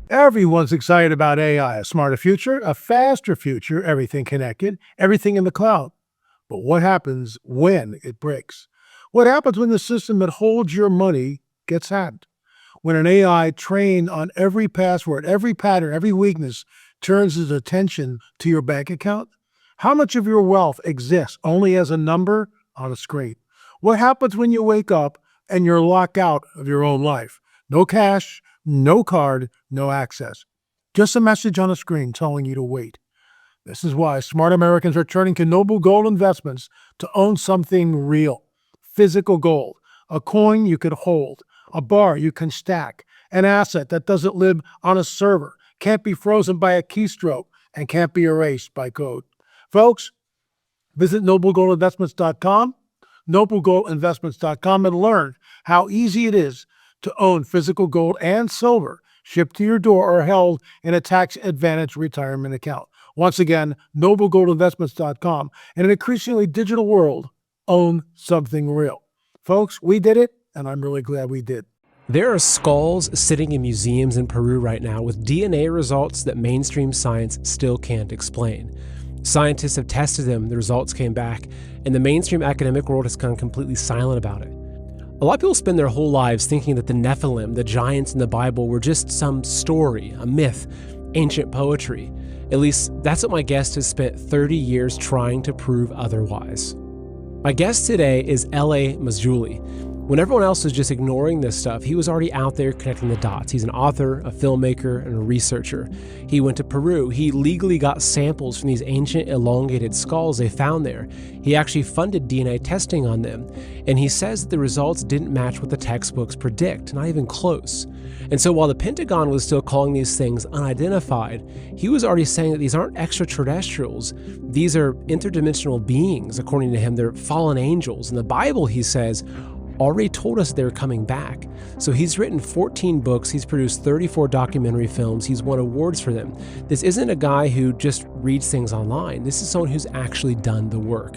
Everyone's excited about AI, a smarter future, a faster future, everything connected, everything in the cloud. But what happens when it breaks? What happens when the system that holds your money gets hacked? When an AI trained on every password, every pattern, every weakness turns its attention to your bank account? How much of your wealth exists only as a number on a screen? What happens when you wake up and you're locked out of your own life? No cash, no card, no access. Just a message on a screen telling you to wait. This is why smart Americans are turning to Noble Gold Investments to own something real. Physical gold, a coin you could hold, a bar you can stack, an asset that doesn't live on a server, can't be frozen by a keystroke, and can't be erased by code. Folks, visit noblegoldinvestments.com, noblegoldinvestments.com, and learn how easy it is to own physical gold and silver shipped to your door or held in a tax-advantaged retirement account. Once again, noblegoldinvestments.com. In an increasingly digital world, own something real. Folks, we did it, and I'm really glad we did. There are skulls sitting in museums in Peru right now with DNA results that mainstream science still can't explain. Scientists have tested them, the results came back, and the mainstream academic world has gone completely silent about it. A lot of people spend their whole lives thinking that the Nephilim, the giants in the Bible, were just some story, a myth, ancient poetry. At least that's what my guest has spent 30 years trying to prove otherwise. My guest today is L.A. Marzulli. When everyone else was just ignoring this stuff, he was already out there connecting the dots. He's an author, a filmmaker, and a researcher. He went to Peru. He legally got samples from these ancient elongated skulls they found there. He actually funded DNA testing on them. And he says that the results didn't match what the textbooks predict, not even close. And so while the Pentagon was still calling these things unidentified, he was already saying that these aren't extraterrestrials. These are interdimensional beings, according to him. They're fallen angels. And the Bible, he says, already told us they're coming back. So he's written 14 books, he's produced 34 documentary films, he's won awards for them. This isn't a guy who just reads things online. This is someone who's actually done the work.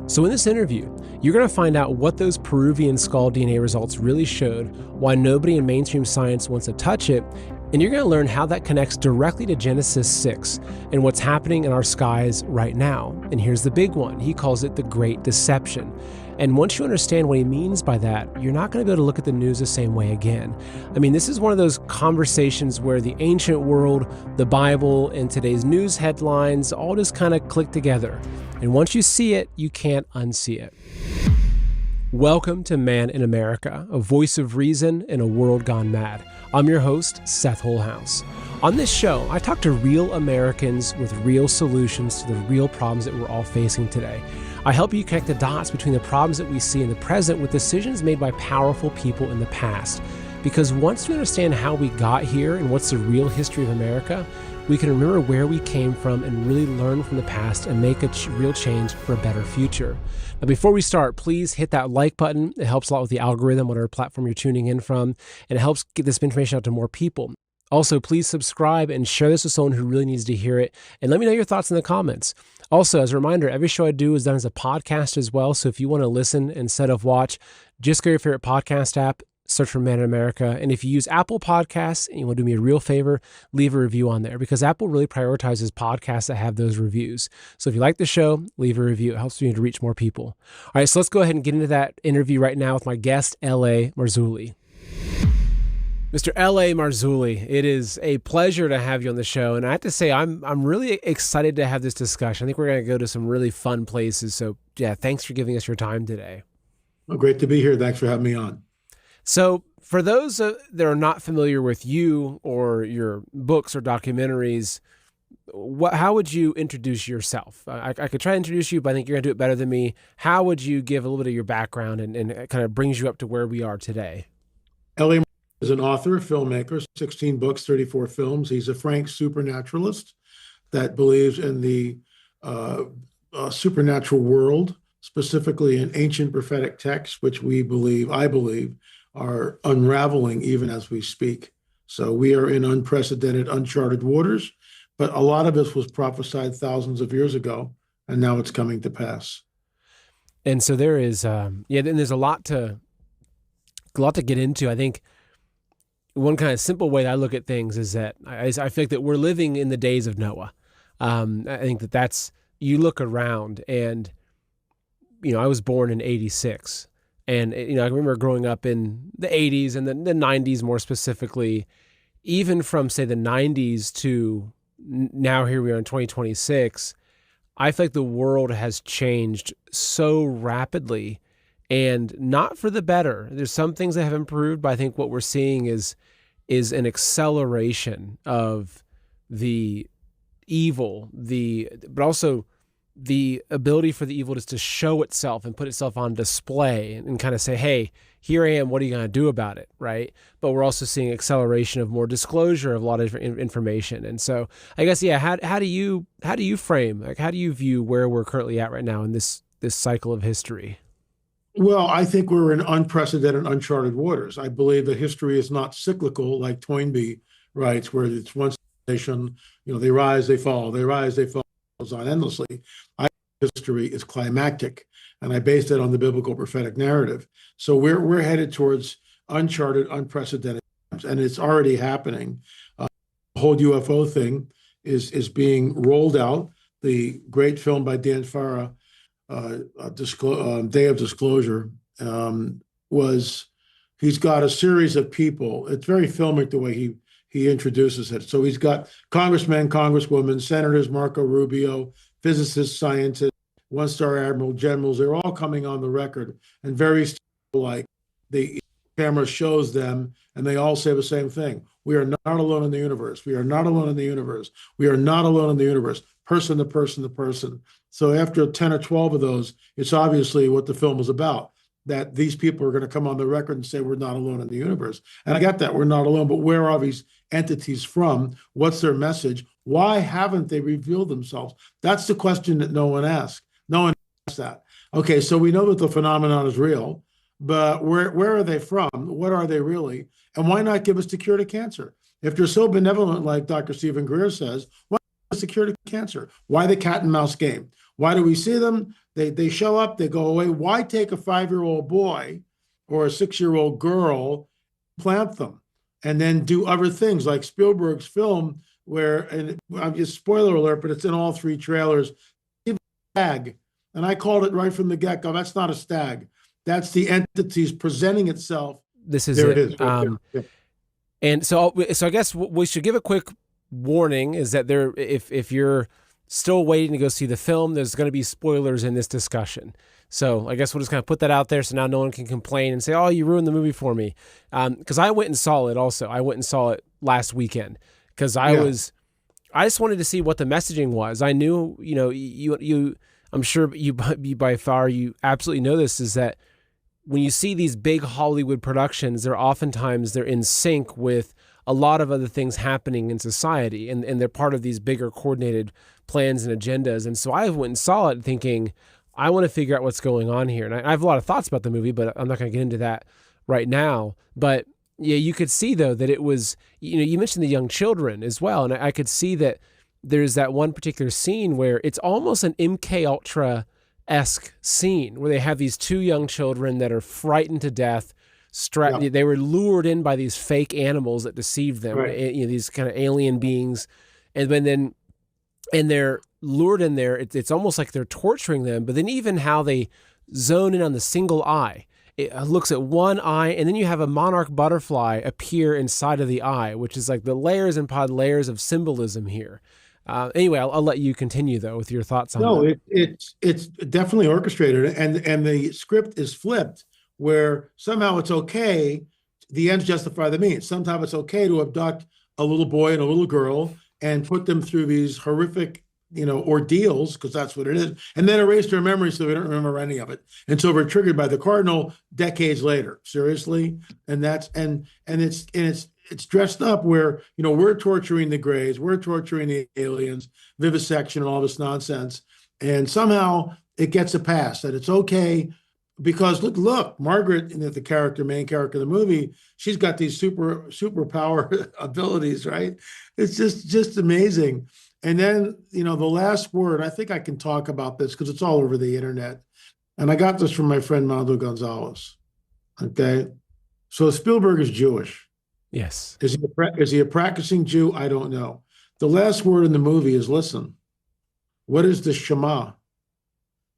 So in this interview, you're going to find out what those Peruvian skull DNA results really showed, why nobody in mainstream science wants to touch it, and you're going to learn how that connects directly to Genesis 6 and what's happening in our skies right now. And here's the big one. He calls it the Great Deception. And once you understand what he means by that, you're not going to be able to look at the news the same way again. I mean, this is one of those conversations where the ancient world, the Bible, and today's news headlines all just kind of click together. And once you see it, you can't unsee it. Welcome to Man in America, a voice of reason in a world gone mad. I'm your host, Seth Holhouse. On this show, I talk to real Americans with real solutions to the real problems that we're all facing today. I help you connect the dots between the problems that we see in the present with decisions made by powerful people in the past. Because once we understand how we got here and what's the real history of America, we can remember where we came from and really learn from the past and make a real change for a better future. Now, before we start, please hit that like button. It helps a lot with the algorithm, whatever platform you're tuning in from, and it helps get this information out to more people. Also, please subscribe and share this with someone who really needs to hear it. And let me know your thoughts in the comments. Also, as a reminder, every show I do is done as a podcast as well. So if you want to listen instead of watch, just go to your favorite podcast app, search for Man in America. And if you use Apple Podcasts and you want to do me a real favor, leave a review on there because Apple really prioritizes podcasts that have those reviews. So if you like the show, leave a review. It helps me to reach more people. All right, so let's go ahead and get into that interview right now with my guest, L.A. Marzulli. Mr. L.A. Marzulli, it is a pleasure to have you on the show. And I have to say, I'm really excited to have this discussion. I think we're going to go to some really fun places. So yeah, thanks for giving us your time today. Well, great to be here. Thanks for having me on. So for those that are not familiar with you or your books or documentaries, how would you introduce yourself? I could try to introduce you, but I think you're going to do it better than me. How would you give a little bit of your background and it kind of brings you up to where we are today? L.A. is an author, filmmaker, 16 books, 34 films. He's a frank supernaturalist that believes in the supernatural world, specifically in ancient prophetic texts, which I believe, are unraveling even as we speak. So we are in unprecedented, uncharted waters, but a lot of this was prophesied thousands of years ago, and now it's coming to pass. And so there is, then there's a lot to get into. I think one kind of simple way that I look at things is that I feel like that we're living in the days of Noah. I think that that's, you look around and, I was born in 86. And, I remember growing up in the 80s and the 90s more specifically, even from, say, the 90s to now here we are in 2026, I feel like the world has changed so rapidly and not for the better. There's some things that have improved, but I think what we're seeing is an acceleration of the evil, but also the ability for the evil just to show itself and put itself on display and kind of say, hey, here I am, what are you going to do about it, right? But we're also seeing acceleration of more disclosure of a lot of information. And so I guess, yeah, how do you frame, like, how do you view where we're currently at right now in this cycle of history? Well, I think we're in unprecedented, uncharted waters. I believe that history is not cyclical, like Toynbee writes, where it's one nation, they rise, they fall, they rise, they fall, it goes on endlessly. I think history is climactic, and I base that on the biblical prophetic narrative. So we're headed towards uncharted, unprecedented times, and it's already happening. The whole UFO thing is being rolled out. The great film by Dan Farah, Day of Disclosure, was, he's got a series of people. It's very filmic the way he introduces it. So he's got congressmen, congresswomen, senators, Marco Rubio, physicists, scientists, one-star admiral, generals. They're all coming on the record, and very like the camera shows them, and they all say the same thing: we are not alone in the universe. We are not alone in the universe. We are not alone in the universe. Person to person to person. So after 10 or 12 of those, it's obviously what the film is about, that these people are going to come on the record and say we're not alone in the universe. And I get that, we're not alone, but where are these entities from? What's their message? Why haven't they revealed themselves? That's the question that no one asks. No one asks that. Okay, so we know that the phenomenon is real, but where are they from? What are they really? And why not give us the cure to cancer? If they're so benevolent, like Dr. Stephen Greer says, why the cure to cancer? Why the cat and mouse game? Why do we see them? They show up, they go away. Why take a 5-year-old boy or a 6-year-old girl, plant them, and then do other things like Spielberg's film, where, and I'm just spoiler alert, but it's in all 3 trailers, stag. And I called it right from the get-go. That's not a stag. That's the entities presenting itself. This is there it. it is. Right there. Yeah. And so I guess we should give a quick warning is that if you're still waiting to go see the film, there's going to be spoilers in this discussion. So I guess we'll just kind of put that out there so now no one can complain and say, oh, you ruined the movie for me. Because I went and saw it also. I went and saw it last weekend because I just wanted to see what the messaging was. I knew, you I'm sure you by far, you absolutely know this, is that when you see these big Hollywood productions, they're in sync with a lot of other things happening in society, and they're part of these bigger coordinated plans and agendas. And so I went and saw it thinking, I want to figure out what's going on here. And I have a lot of thoughts about the movie, but I'm not going to get into that right now. But yeah, you could see though that it was, you mentioned the young children as well. And I could see that there's that one particular scene where it's almost an MK Ultra-esque scene where they have these 2 young children that are frightened to death. They were lured in by these fake animals that deceived them, right. These kind of alien beings. And they're lured in there. It's almost like they're torturing them, but then even how they zone in on the single eye, it looks at one eye, and then you have a monarch butterfly appear inside of the eye, which is like the layers and pod layers of symbolism here. Anyway, I'll let you continue though with your thoughts on that. No, it's definitely orchestrated, and the script is flipped, where somehow it's okay, the ends justify the means. Sometimes it's okay to abduct a little boy and a little girl and put them through these horrific, ordeals, because that's what it is, and then erase their memory so they don't remember any of it until we're triggered by the cardinal decades later. Seriously, and it's dressed up where we're torturing the Greys, we're torturing the aliens, vivisection, and all this nonsense, and somehow it gets a pass that it's okay. Because look, Margaret, the main character of the movie, she's got these superpower abilities, right? It's just amazing. And then, the last word, I think I can talk about this because it's all over the internet. And I got this from my friend Mando Gonzalez. Okay. So Spielberg is Jewish. Yes. Is he a practicing Jew? I don't know. The last word in the movie is listen. What is the Shema?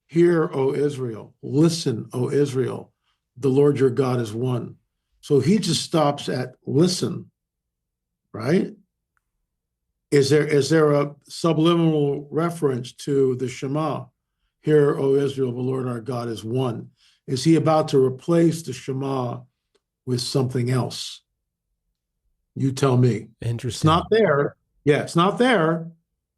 Hear, O Israel. Listen, O Israel. The Lord your God is one. So he just stops at listen, right? Is there a subliminal reference to the Shema? Hear, O Israel, the Lord our God is one. Is he about to replace the Shema with something else? You tell me. It's Interesting. not there. Yeah, it's not there.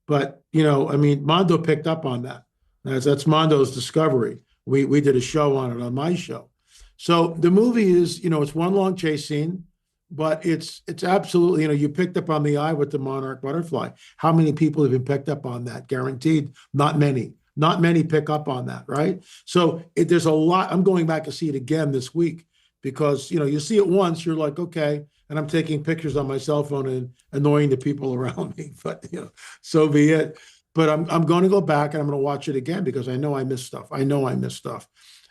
But I mean, Mondo picked up on that. That's Mondo's discovery. We did a show on it on my show. So the movie is, it's one long chase scene, but it's absolutely, you picked up on the eye with the monarch butterfly. How many people have been picked up on that? Guaranteed, not many. Not many pick up on that, right? So there's a lot. I'm going back to see it again this week because you see it once, you're like, okay, and I'm taking pictures on my cell phone and annoying the people around me. But so be it. But I'm going to go back and I'm going to watch it again because I know I missed stuff. I know I missed stuff,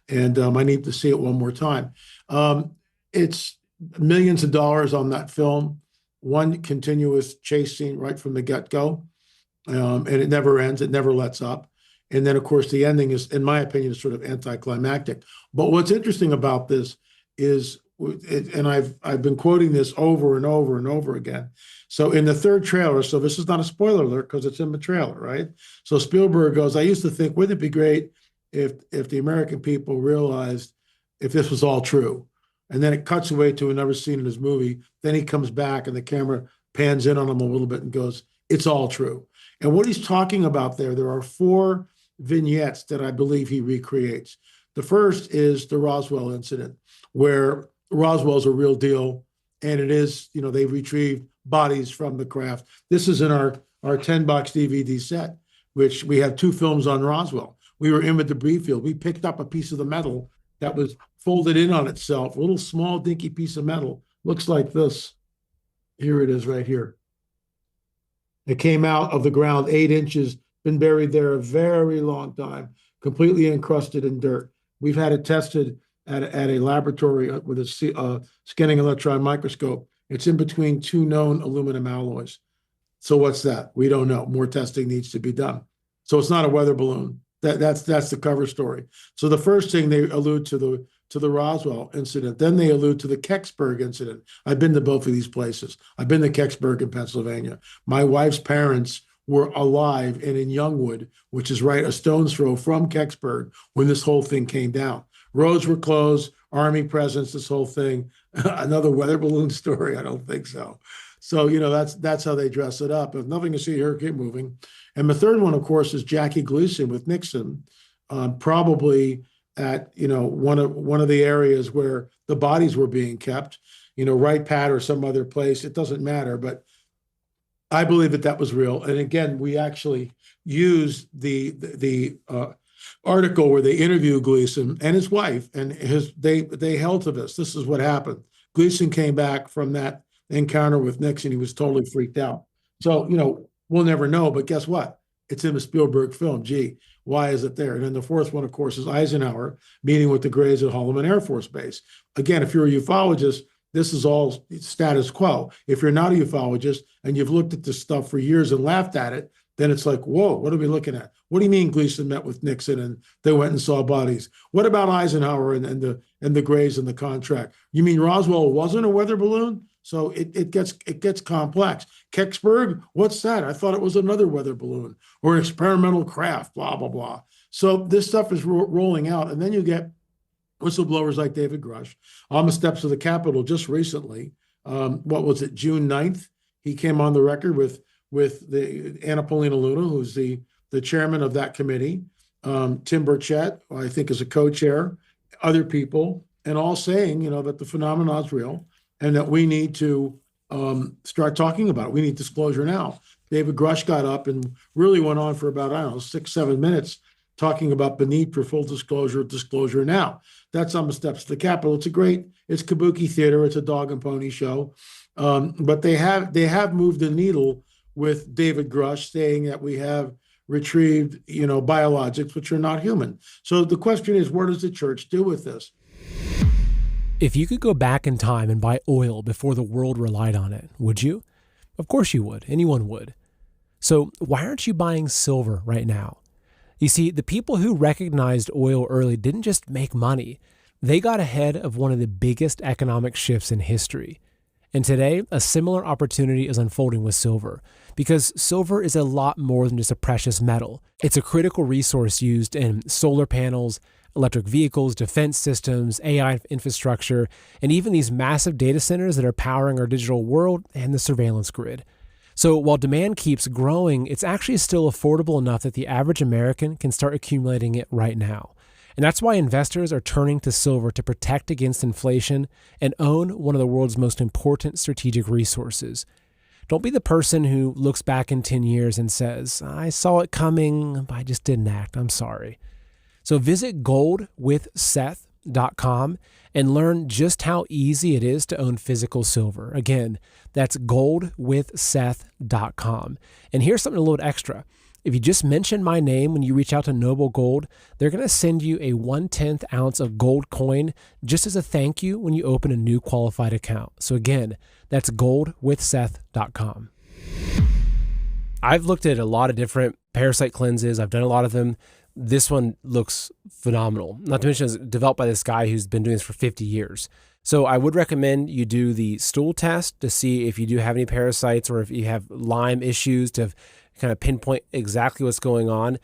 and I need to see it one more time. It's millions of dollars on that film, one continuous chase scene right from the get-go, and it never ends. It never lets up. And then, of course, the ending is, in my opinion, is sort of anticlimactic. But what's interesting about this is, and I've been quoting this over and over and over again. So in the third trailer, so this is not a spoiler alert because it's in the trailer, right? So Spielberg goes, I used to think, wouldn't it be great if the American people realized if this was all true? And then it cuts away to another scene in his movie. Then he comes back and the camera pans in on him a little bit and goes, it's all true. And what he's talking about there are four vignettes that I believe he recreates. The first is the Roswell incident, where Roswell's a real deal, and it is, they retrieved bodies from the craft. This is in our 10-box DVD set, which we have two films on Roswell. We were in the debris field. We picked up a piece of the metal that was folded in on itself, a little small dinky piece of metal. Looks like this. Here it is right here. It came out of the ground 8 inches, been buried there a very long time, completely encrusted in dirt. We've had it tested at a laboratory with a scanning electron microscope. It's in between two known aluminum alloys. So what's that? We don't know. More testing needs to be done. So it's not a weather balloon. That's the cover story. So the first thing they allude to the Roswell incident. Then they allude to the Kecksburg incident. I've been to both of these places. I've been to Kecksburg in Pennsylvania. My wife's parents were alive and in Youngwood, which is right a stone's throw from Kecksburg when this whole thing came down. Roads were closed, Army presence, this whole thing. Another weather balloon story? I don't think so. So, that's how they dress it up. If nothing to see here, keep moving. And the third one, of course, is Jackie Gleason with Nixon, probably at, one of the areas where the bodies were being kept, Wright Pat or some other place. It doesn't matter, but I believe that was real. And again, we actually used the article where they interview Gleason and his wife, and they held to this. This is what happened. Gleason came back from that encounter with Nixon. He was totally freaked out. So, we'll never know, but guess what? It's in the Spielberg film. Gee, why is it there? And then the fourth one, of course, is Eisenhower meeting with the Grays at Holloman Air Force Base. Again, if you're a ufologist, this is all status quo. If you're not a ufologist and you've looked at this stuff for years and laughed at it, then it's like, whoa, what are we looking at? What do you mean Gleason met with Nixon and they went and saw bodies? What about Eisenhower and the Grays and the contract? You mean Roswell wasn't a weather balloon? So it gets complex. Kecksburg, what's that? I thought it was another weather balloon or an experimental craft, blah, blah, blah. So this stuff is rolling out. And then you get whistleblowers like David Grush on the steps of the Capitol just recently. What was it, June 9th? He came on the record with the Anna Paulina Luna, who's the chairman of that committee, Tim Burchett, who I think is a co-chair, other people, and all saying, that the phenomenon is real and that we need to start talking about it. We need disclosure now. David Grush got up and really went on for about, 6-7 minutes talking about the need for full disclosure now. That's on the steps of the Capitol. It's kabuki theater. It's a dog and pony show. But they have moved the needle with David Grush saying that we have retrieved, biologics, which are not human. So the question is, what does the church do with this? If you could go back in time and buy oil before the world relied on it, would you? Of course you would. Anyone would. So why aren't you buying silver right now? You see, the people who recognized oil early didn't just make money. They got ahead of one of the biggest economic shifts in history. And today, a similar opportunity is unfolding with silver, because silver is a lot more than just a precious metal. It's a critical resource used in solar panels, electric vehicles, defense systems, AI infrastructure, and even these massive data centers that are powering our digital world and the surveillance grid. So while demand keeps growing, it's actually still affordable enough that the average American can start accumulating it right now. And that's why investors are turning to silver to protect against inflation and own one of the world's most important strategic resources. Don't be the person who looks back in 10 years and says, I saw it coming, but I just didn't act. I'm sorry. So visit goldwithseth.com and learn just how easy it is to own physical silver. Again, that's goldwithseth.com. And here's something a little extra. If you just mention my name when you reach out to Noble Gold, they're going to send you a 1/10 ounce of gold coin just as a thank you when you open a new qualified account. So again, that's goldwithseth.com. I've looked at a lot of different parasite cleanses. I've done a lot of them. This one looks phenomenal. Not to mention it's developed by this guy who's been doing this for 50 years. So I would recommend you do the stool test to see if you do have any parasites or if you have Lyme issues to kind of pinpoint exactly what's going on.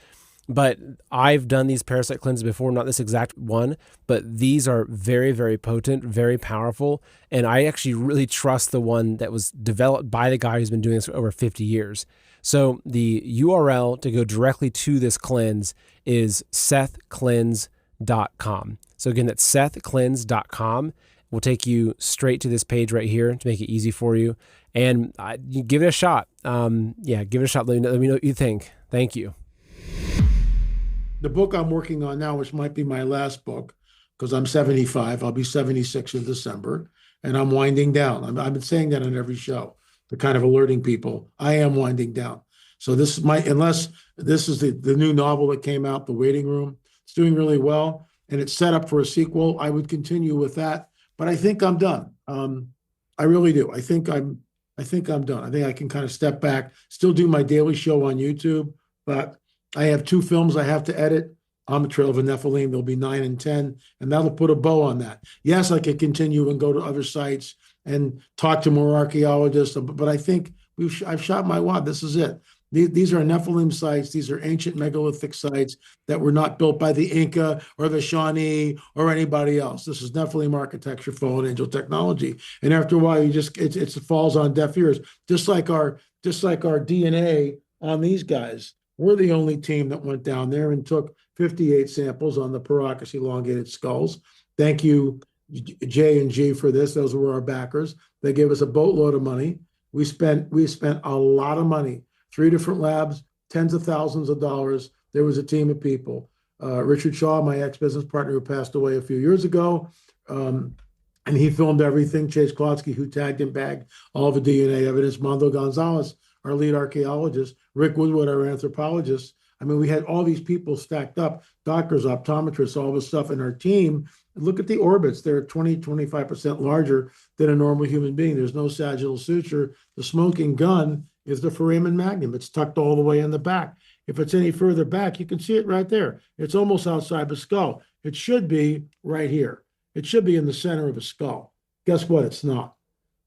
But I've done these parasite cleanses before, not this exact one, but these are very, very potent, very powerful. And I actually really trust the one that was developed by the guy who's been doing this for over 50 years. So the URL to go directly to this cleanse is sethcleanse.com. So again, that's sethcleanse.com. We'll take you straight to this page right here to make it easy for you. And you give it a shot. Give it a shot. Let me know what you think. Thank you. The book I'm working on now, which might be my last book, because I'm 75, I'll be 76 in December, and I'm winding down. I've been saying that on every show, to kind of alerting people, I am winding down. So this might, unless this is the new novel that came out, The Waiting Room, it's doing really well, and it's set up for a sequel. I would continue with that, but I think I'm done. I really do. I think I'm done. I think I can kind of step back, still do my daily show on YouTube, but I have 2 films I have to edit. On the Trail of a Nephilim, there'll be 9 and 10, and that'll put a bow on that. Yes, I could continue and go to other sites and talk to more archaeologists, but I think I've shot my wad. This is it. These are Nephilim sites. These are ancient megalithic sites that were not built by the Inca or the Shawnee or anybody else. This is Nephilim architecture, fallen angel technology. And after a while, it falls on deaf ears. Just like our DNA on these guys. We're the only team that went down there and took 58 samples on the Paracas elongated skulls. Thank you, J&G, for this. Those were our backers. They gave us a boatload of money. We spent a lot of money. 3 different labs, tens of thousands of dollars. There was a team of people. Richard Shaw, my ex-business partner who passed away a few years ago, and he filmed everything. Chase Klodsky, who tagged and bagged all the DNA evidence. Mondo Gonzalez, our lead archaeologist. Rick Woodward, our anthropologist. I mean, we had all these people stacked up, doctors, optometrists, all this stuff in our team. Look at the orbits. They're 20, 25% larger than a normal human being. There's no sagittal suture. The smoking gun is the foramen magnum. It's tucked all the way in the back. If it's any further back, you can see it right there. It's almost outside the skull. It should be right here. It should be in the center of the skull. Guess what? It's not.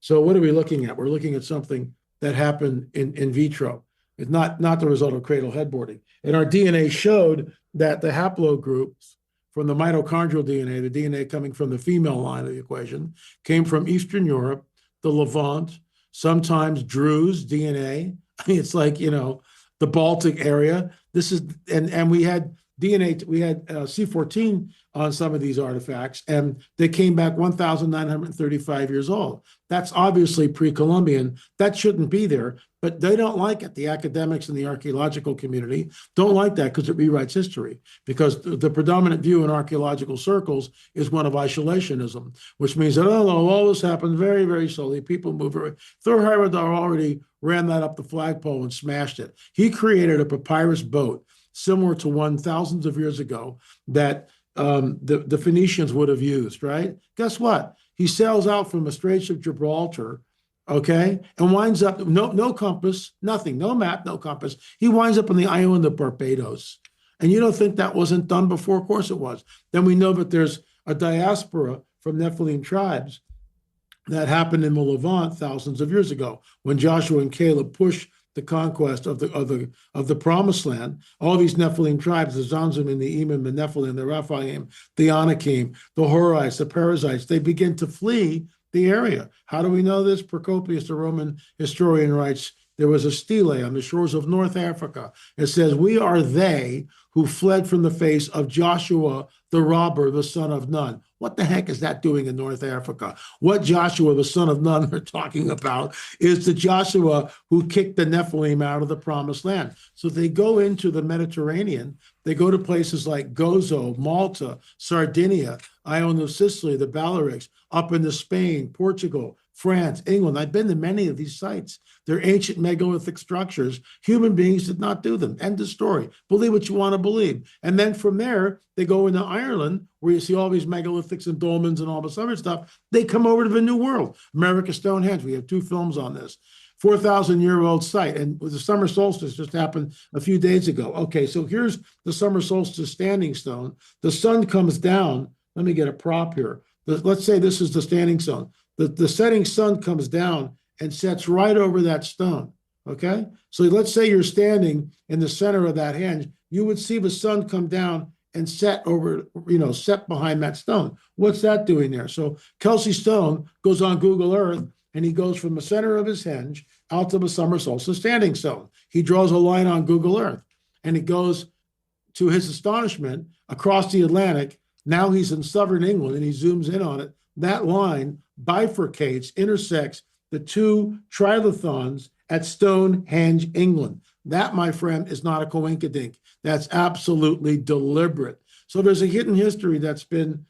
So what are we looking at? We're looking at something that happened in vitro. It's not the result of cradle headboarding. And our DNA showed that the haplogroups from the mitochondrial DNA, the DNA coming from the female line of the equation, came from Eastern Europe, the Levant, sometimes Druze DNA. I mean, it's like, the Baltic area. This is, and we had DNA, we had C14 on some of these artifacts, and they came back 1,935 years old. That's obviously pre-Columbian. That shouldn't be there, but they don't like it. The academics and the archaeological community don't like that because it rewrites history. Because the predominant view in archaeological circles is one of isolationism, which means that, all this happened very, very slowly. People move very. Thor Heyerdahl already ran that up the flagpole and smashed it. He created a papyrus boat similar to one thousands of years ago that the Phoenicians would have used, right? Guess what? He sails out from the Straits of Gibraltar, okay, and winds up no compass, nothing, no map, no compass. He winds up on the island of Barbados. And you don't think that wasn't done before? Of course it was. Then we know that there's a diaspora from Nephilim tribes that happened in the Levant thousands of years ago when Joshua and Caleb pushed the conquest of the promised land. All these Nephilim tribes, the Zanzum, the Emim, the Nephilim, the Rephaim, the Anakim, the Horites, the Perizzites, they begin to flee the area. How do we know this? Procopius, the Roman historian, writes, there was a stele on the shores of North Africa. It says, we are they who fled from the face of Joshua the robber, the son of Nun. What the heck is that doing in North Africa? What Joshua, the son of Nun, are talking about is the Joshua who kicked the Nephilim out of the promised land. So they go into the Mediterranean. They go to places like Gozo, Malta, Sardinia, island of Sicily, the Balearics, up into Spain, Portugal, France, England. I've been to many of these sites. They're ancient megalithic structures. Human beings did not do them. End of story. Believe what you want to believe. And then from there, they go into Ireland, where you see all these megalithics and dolmens and all this other stuff. They come over to the New World. America Stonehenge. We have 2 films on this. 4,000-year-old site. And the summer solstice just happened a few days ago. Okay, so here's the summer solstice standing stone. The sun comes down. Let me get a prop here. Let's say this is the standing stone. The setting sun comes down and sets right over that stone, okay? So let's say you're standing in the center of that henge. You would see the sun come down and set over, set behind that stone. What's that doing there? So Kelsey Stone goes on Google Earth, and he goes from the center of his henge out to the summer solstice standing stone. He draws a line on Google Earth, and it goes, to his astonishment, across the Atlantic. Now he's in southern England, and he zooms in on it. That line bifurcates, intersects the 2 trilithons at Stonehenge, England. That, my friend, is not a coinkydink. That's absolutely deliberate. So there's a hidden history that's been,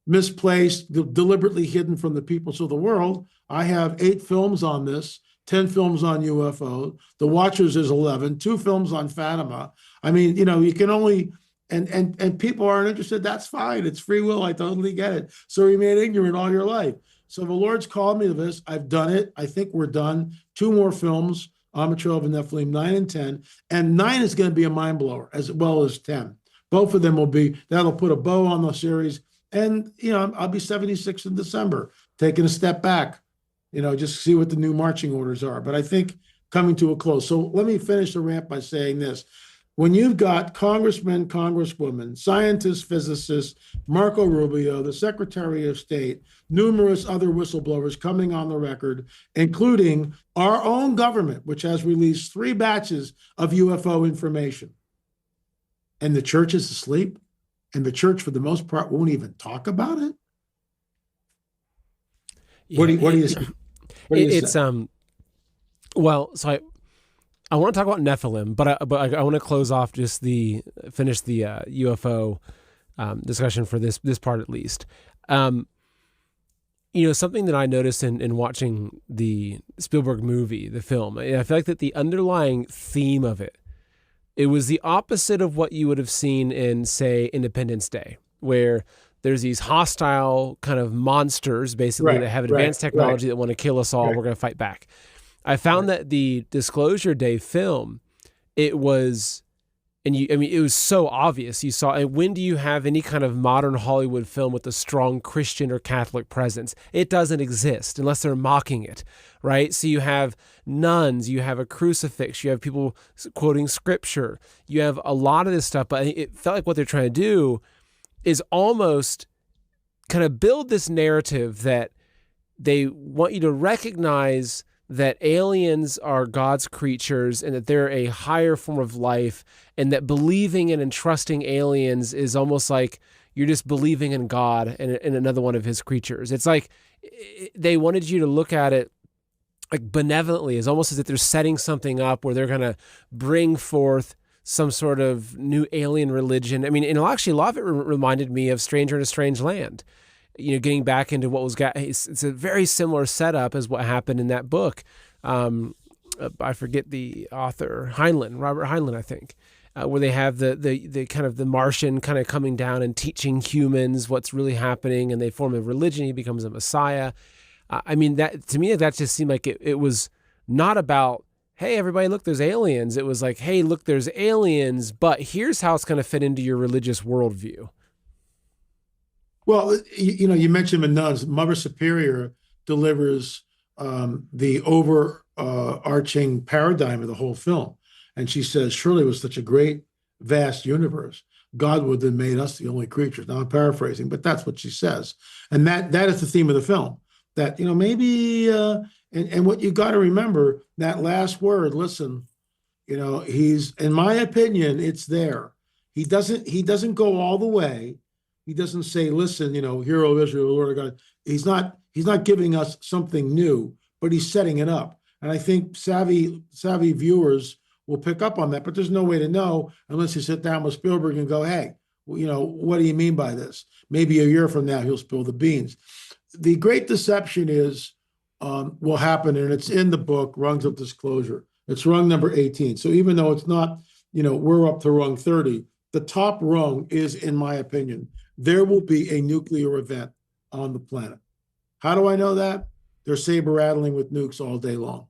misplaced, deliberately hidden from the peoples of the world. I have 8 films on this, 10 films on UFO. The Watchers is 11, 2 films on Fatima. I mean, you can only... And people aren't interested. That's fine. It's free will. I totally get it. So remain ignorant all your life. So the Lord's called me to this. I've done it. I think we're done. 2 more films, on the Trail of the Nephilim, 9 and 10. And 9 is going to be a mind blower as well as 10. Both of them that'll put a bow on the series. And, I'll be 76 in December, taking a step back, just see what the new marching orders are. But I think coming to a close. So let me finish the rant by saying this. When you've got congressmen, congresswomen, scientists, physicists, Marco Rubio, the Secretary of State, numerous other whistleblowers coming on the record, including our own government, which has released 3 batches of UFO information, and the church is asleep, and the church, for the most part, won't even talk about it. What do you say? Well, so I want to talk about Nephilim, but I want to close off finish the UFO discussion for this part at least. Something that I noticed in watching the Spielberg movie, the film, I feel like that the underlying theme of it was the opposite of what you would have seen in, say, Independence Day, where there's these hostile kind of monsters, basically, that have advanced technology that want to kill us all. We're going to fight back. I found that the Disclosure Day film, it was so obvious. You saw, and when do you have any kind of modern Hollywood film with a strong Christian or Catholic presence? It doesn't exist unless they're mocking it, right? So you have nuns, you have a crucifix, you have people quoting scripture, you have a lot of this stuff, but it felt like what they're trying to do is almost kind of build this narrative that they want you to recognize that aliens are God's creatures and that they're a higher form of life, and that believing in and trusting aliens is almost like you're just believing in God and another one of his creatures. It's like they wanted you to look at it like benevolently, as almost as if they're setting something up where they're going to bring forth some sort of new alien religion. I mean, and actually a lot of it reminded me of Stranger in a Strange Land. Getting back into what was, it's a very similar setup as what happened in that book. I forget the author, Robert Heinlein, I think. where they have the kind of the Martian kind of coming down and teaching humans what's really happening, and they form a religion. He becomes a messiah. I mean, that to me, that just seemed like it was not about, hey, everybody, look, there's aliens. It was like, hey, look, there's aliens, but here's how it's going to fit into your religious worldview. Well, you mentioned the nuns. Mother Superior delivers the overarching paradigm of the whole film. And she says, surely it was such a great, vast universe. God would have made us the only creatures. Now I'm paraphrasing, but that's what she says. And that is the theme of the film. That, maybe, and what you got to remember, that last word, listen, he's, in my opinion, it's there. He doesn't go all the way. He doesn't say, listen, hero of Israel, Lord of God. He's not giving us something new, but he's setting it up. And I think savvy viewers will pick up on that, but there's no way to know unless you sit down with Spielberg and go, hey, what do you mean by this? Maybe a year from now, he'll spill the beans. The Great Deception will happen, and it's in the book, Rungs of Disclosure. It's rung number 18. So even though it's not, we're up to rung 30, the top rung is, in my opinion, there will be a nuclear event on the planet. How do I know that? They're saber rattling with nukes all day long.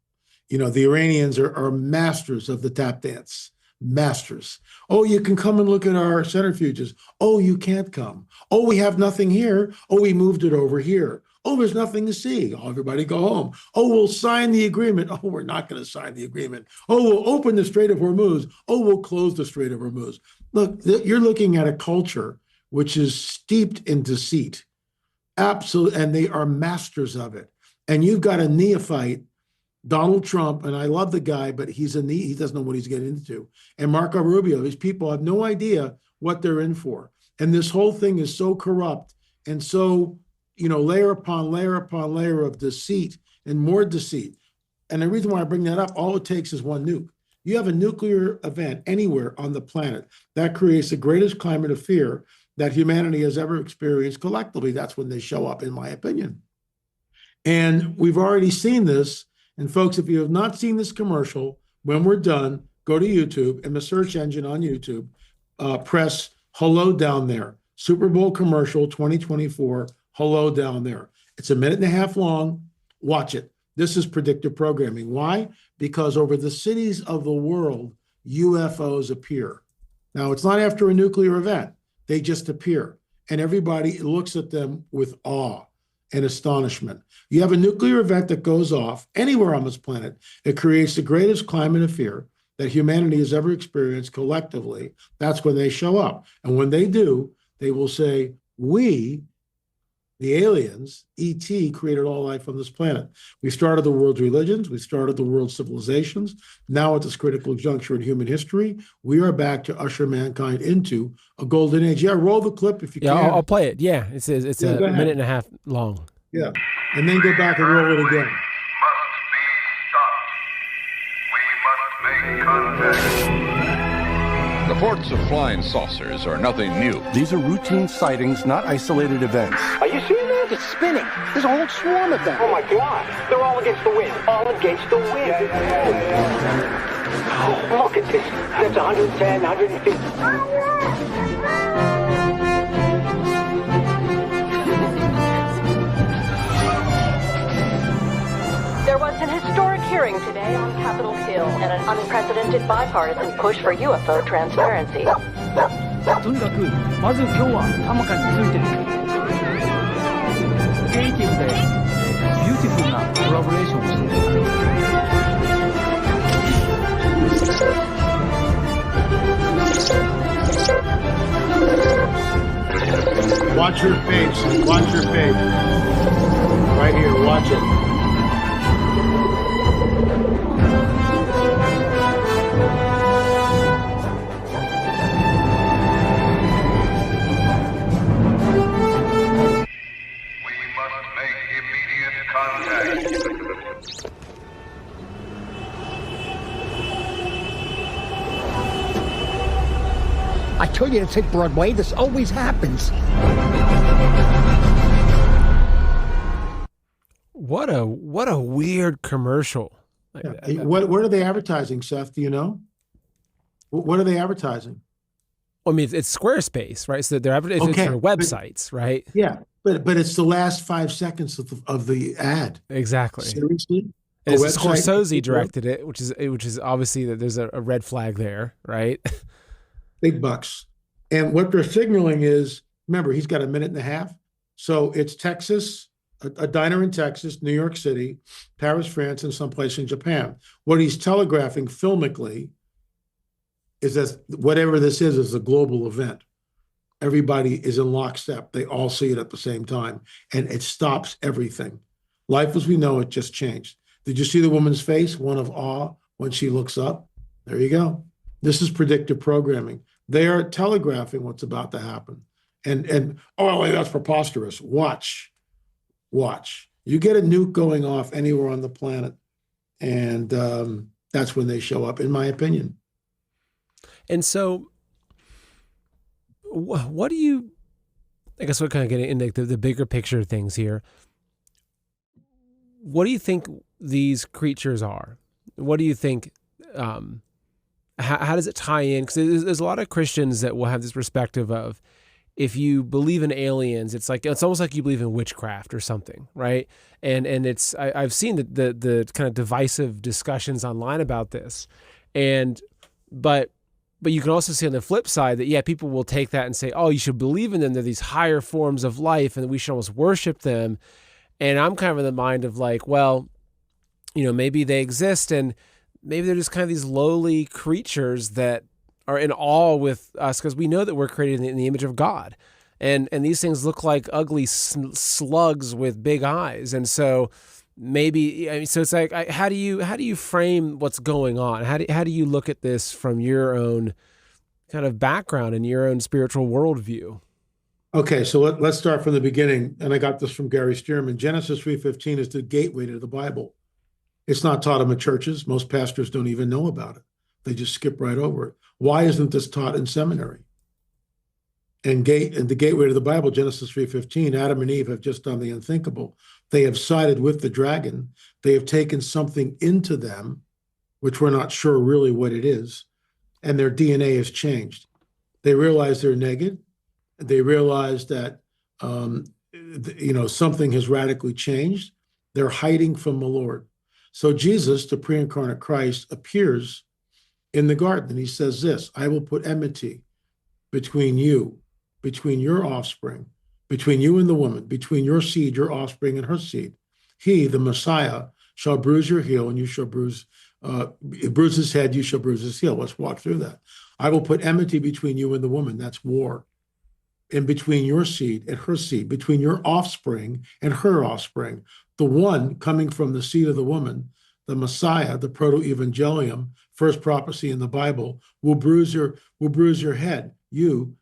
The Iranians are masters of the tap dance, masters. Oh, you can come and look at our centrifuges. Oh, you can't come. Oh, we have nothing here. Oh, we moved it over here. Oh, there's nothing to see. Oh, everybody go home. Oh, we'll sign the agreement. Oh, we're not going to sign the agreement. Oh, we'll open the Strait of Hormuz. Oh, we'll close the Strait of Hormuz. Look, you're looking at a culture which is steeped in deceit. Absolutely, and they are masters of it. And you've got a neophyte, Donald Trump, and I love the guy, but he doesn't know what he's getting into. And Marco Rubio, these people have no idea what they're in for. And this whole thing is so corrupt and so, layer upon layer upon layer of deceit and more deceit. And the reason why I bring that up, all it takes is one nuke. You have a nuclear event anywhere on the planet that creates the greatest climate of fear that humanity has ever experienced collectively. That's when they show up, in my opinion. And we've already seen this. And folks, if you have not seen this commercial, when we're done, go to YouTube, and the search engine on YouTube, press hello down there. Super Bowl commercial 2024, hello down there. It's a minute and a half long. Watch it. This is predictive programming. Why? Because over the cities of the world, UFOs appear. Now, it's not after a nuclear event. They just appear. And everybody looks at them with awe and astonishment. You have a nuclear event that goes off anywhere on this planet. It creates the greatest climate of fear that humanity has ever experienced collectively. That's when they show up. And when they do, they will say, we, the aliens, ET, created all life on this planet. We started the world's religions. We started the world's civilizations. Now at this critical juncture in human history, we are back to usher mankind into a golden age. Yeah, roll the clip if you can. Yeah, I'll play it. Yeah, it's a minute and a half long. Yeah, and then go back and roll it again. Reports of flying saucers are nothing new. These are routine sightings, not isolated events. Are you seeing that? It's spinning. There's a whole swarm of them. Oh my God. They're all against the wind. All against the wind. Oh, look at this. That's 110, 150. There was an historic hearing today on Capitol Hill and an unprecedented bipartisan push for UFO transparency. とにかくまず今日はたまかについてるクリエイティブでビューティフルなコラボレーションをしてる Watch your face. Watch your face. Right here. Watch it. I told you to take Broadway. This always happens. What a weird commercial. What are they advertising, Seth? Do you know? What are they advertising? I mean, it's Squarespace, right? So they're advertising Okay, for websites, right? Yeah, but it's the last 5 seconds of the ad. Exactly. Seriously, And it's Scorsese directed it, which is obviously that there's a red flag there, right? big bucks. And what they're signaling is, remember, he's got a minute and a half. So it's Texas, a diner in Texas, New York City, Paris, France, and someplace in Japan. What he's telegraphing filmically is that whatever this is a global event. Everybody is in lockstep. They all see it at the same time, and it stops everything. Life as we know it just changed. Did you see the woman's face, one of awe, when she looks up? There you go. This is predictive programming. They are telegraphing what's about to happen. And oh, that's preposterous. Watch. You get a nuke going off anywhere on the planet, and that's when they show up, in my opinion. And so, what do you? I guess we're kind of getting into the bigger picture of things here. What do you think these creatures are? What do you think? How does it tie in? Because there's a lot of Christians that will have this perspective of, if you believe in aliens, it's almost like you believe in witchcraft or something, right? And I've seen the kind of divisive discussions online about this, but you can also see on the flip side that people will take that and say, oh, you should believe in them. They're these higher forms of life, and we should almost worship them. And I'm kind of in the mind of like, well, maybe they exist, and maybe they're just kind of these lowly creatures that are in awe with us, because we know that we're created in the image of God, and these things look like ugly slugs with big eyes, and so maybe so it's like, how do you frame what's going on? How do you look at this from your own kind of background and your own spiritual worldview? Okay, so let's start from the beginning, and I got this from Gary Stearman. Genesis 3:15 is the gateway to the Bible. It's not taught in the churches. Most pastors don't even know about it. They just skip right over it. Why isn't this taught in seminary? And the gateway to the Bible, Genesis 3:15, Adam and Eve have just done the unthinkable. They have sided with the dragon. They have taken something into them, which we're not sure really what it is, and their DNA has changed. They realize they're naked. They realize that something has radically changed. They're hiding from the Lord. So Jesus, the pre-incarnate Christ, appears in the garden, and he says this: I will put enmity between you, between your offspring, between you and the woman, between your seed, your offspring, and her seed. He, the Messiah, shall bruise your heel, and you shall bruise his head, you shall bruise his heel. Let's walk through that. I will put enmity between you and the woman. That's war. And between your seed and her seed, between your offspring and her offspring. The one coming from the seed of the woman, the Messiah, the proto-evangelium, first prophecy in the Bible, will bruise your head.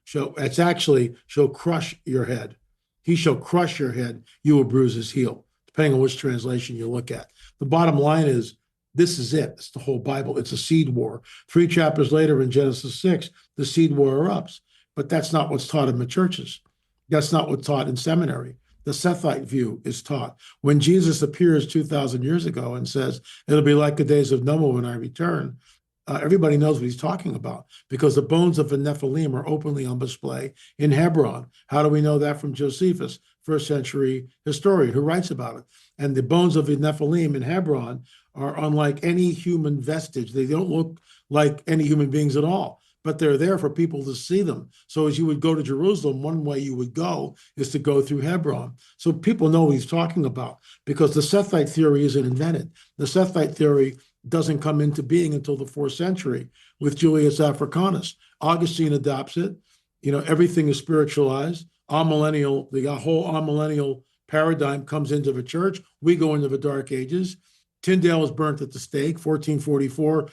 Shall crush your head. He shall crush your head. You will bruise his heel, depending on which translation you look at. The bottom line is, this is it. It's the whole Bible. It's a seed war. 3 chapters later in Genesis 6, the seed war erupts. But that's not what's taught in the churches. That's not what's taught in seminary. The Sethite view is taught. When Jesus appears 2,000 years ago and says, it'll be like the days of Noah when I return, everybody knows what he's talking about, because the bones of the Nephilim are openly on display in Hebron. How do we know that? From Josephus, first century historian who writes about it. And the bones of the Nephilim in Hebron are unlike any human vestige. They don't look like any human beings at all, but they're there for people to see them. So as you would go to Jerusalem, one way you would go is to go through Hebron. So people know what he's talking about, because the Sethite theory isn't invented. The Sethite theory doesn't come into being until the 4th century with Julius Africanus. Augustine adopts it. Everything is spiritualized. The whole amillennial paradigm comes into the church. We go into the Dark Ages. Tyndale is burnt at the stake, 1444.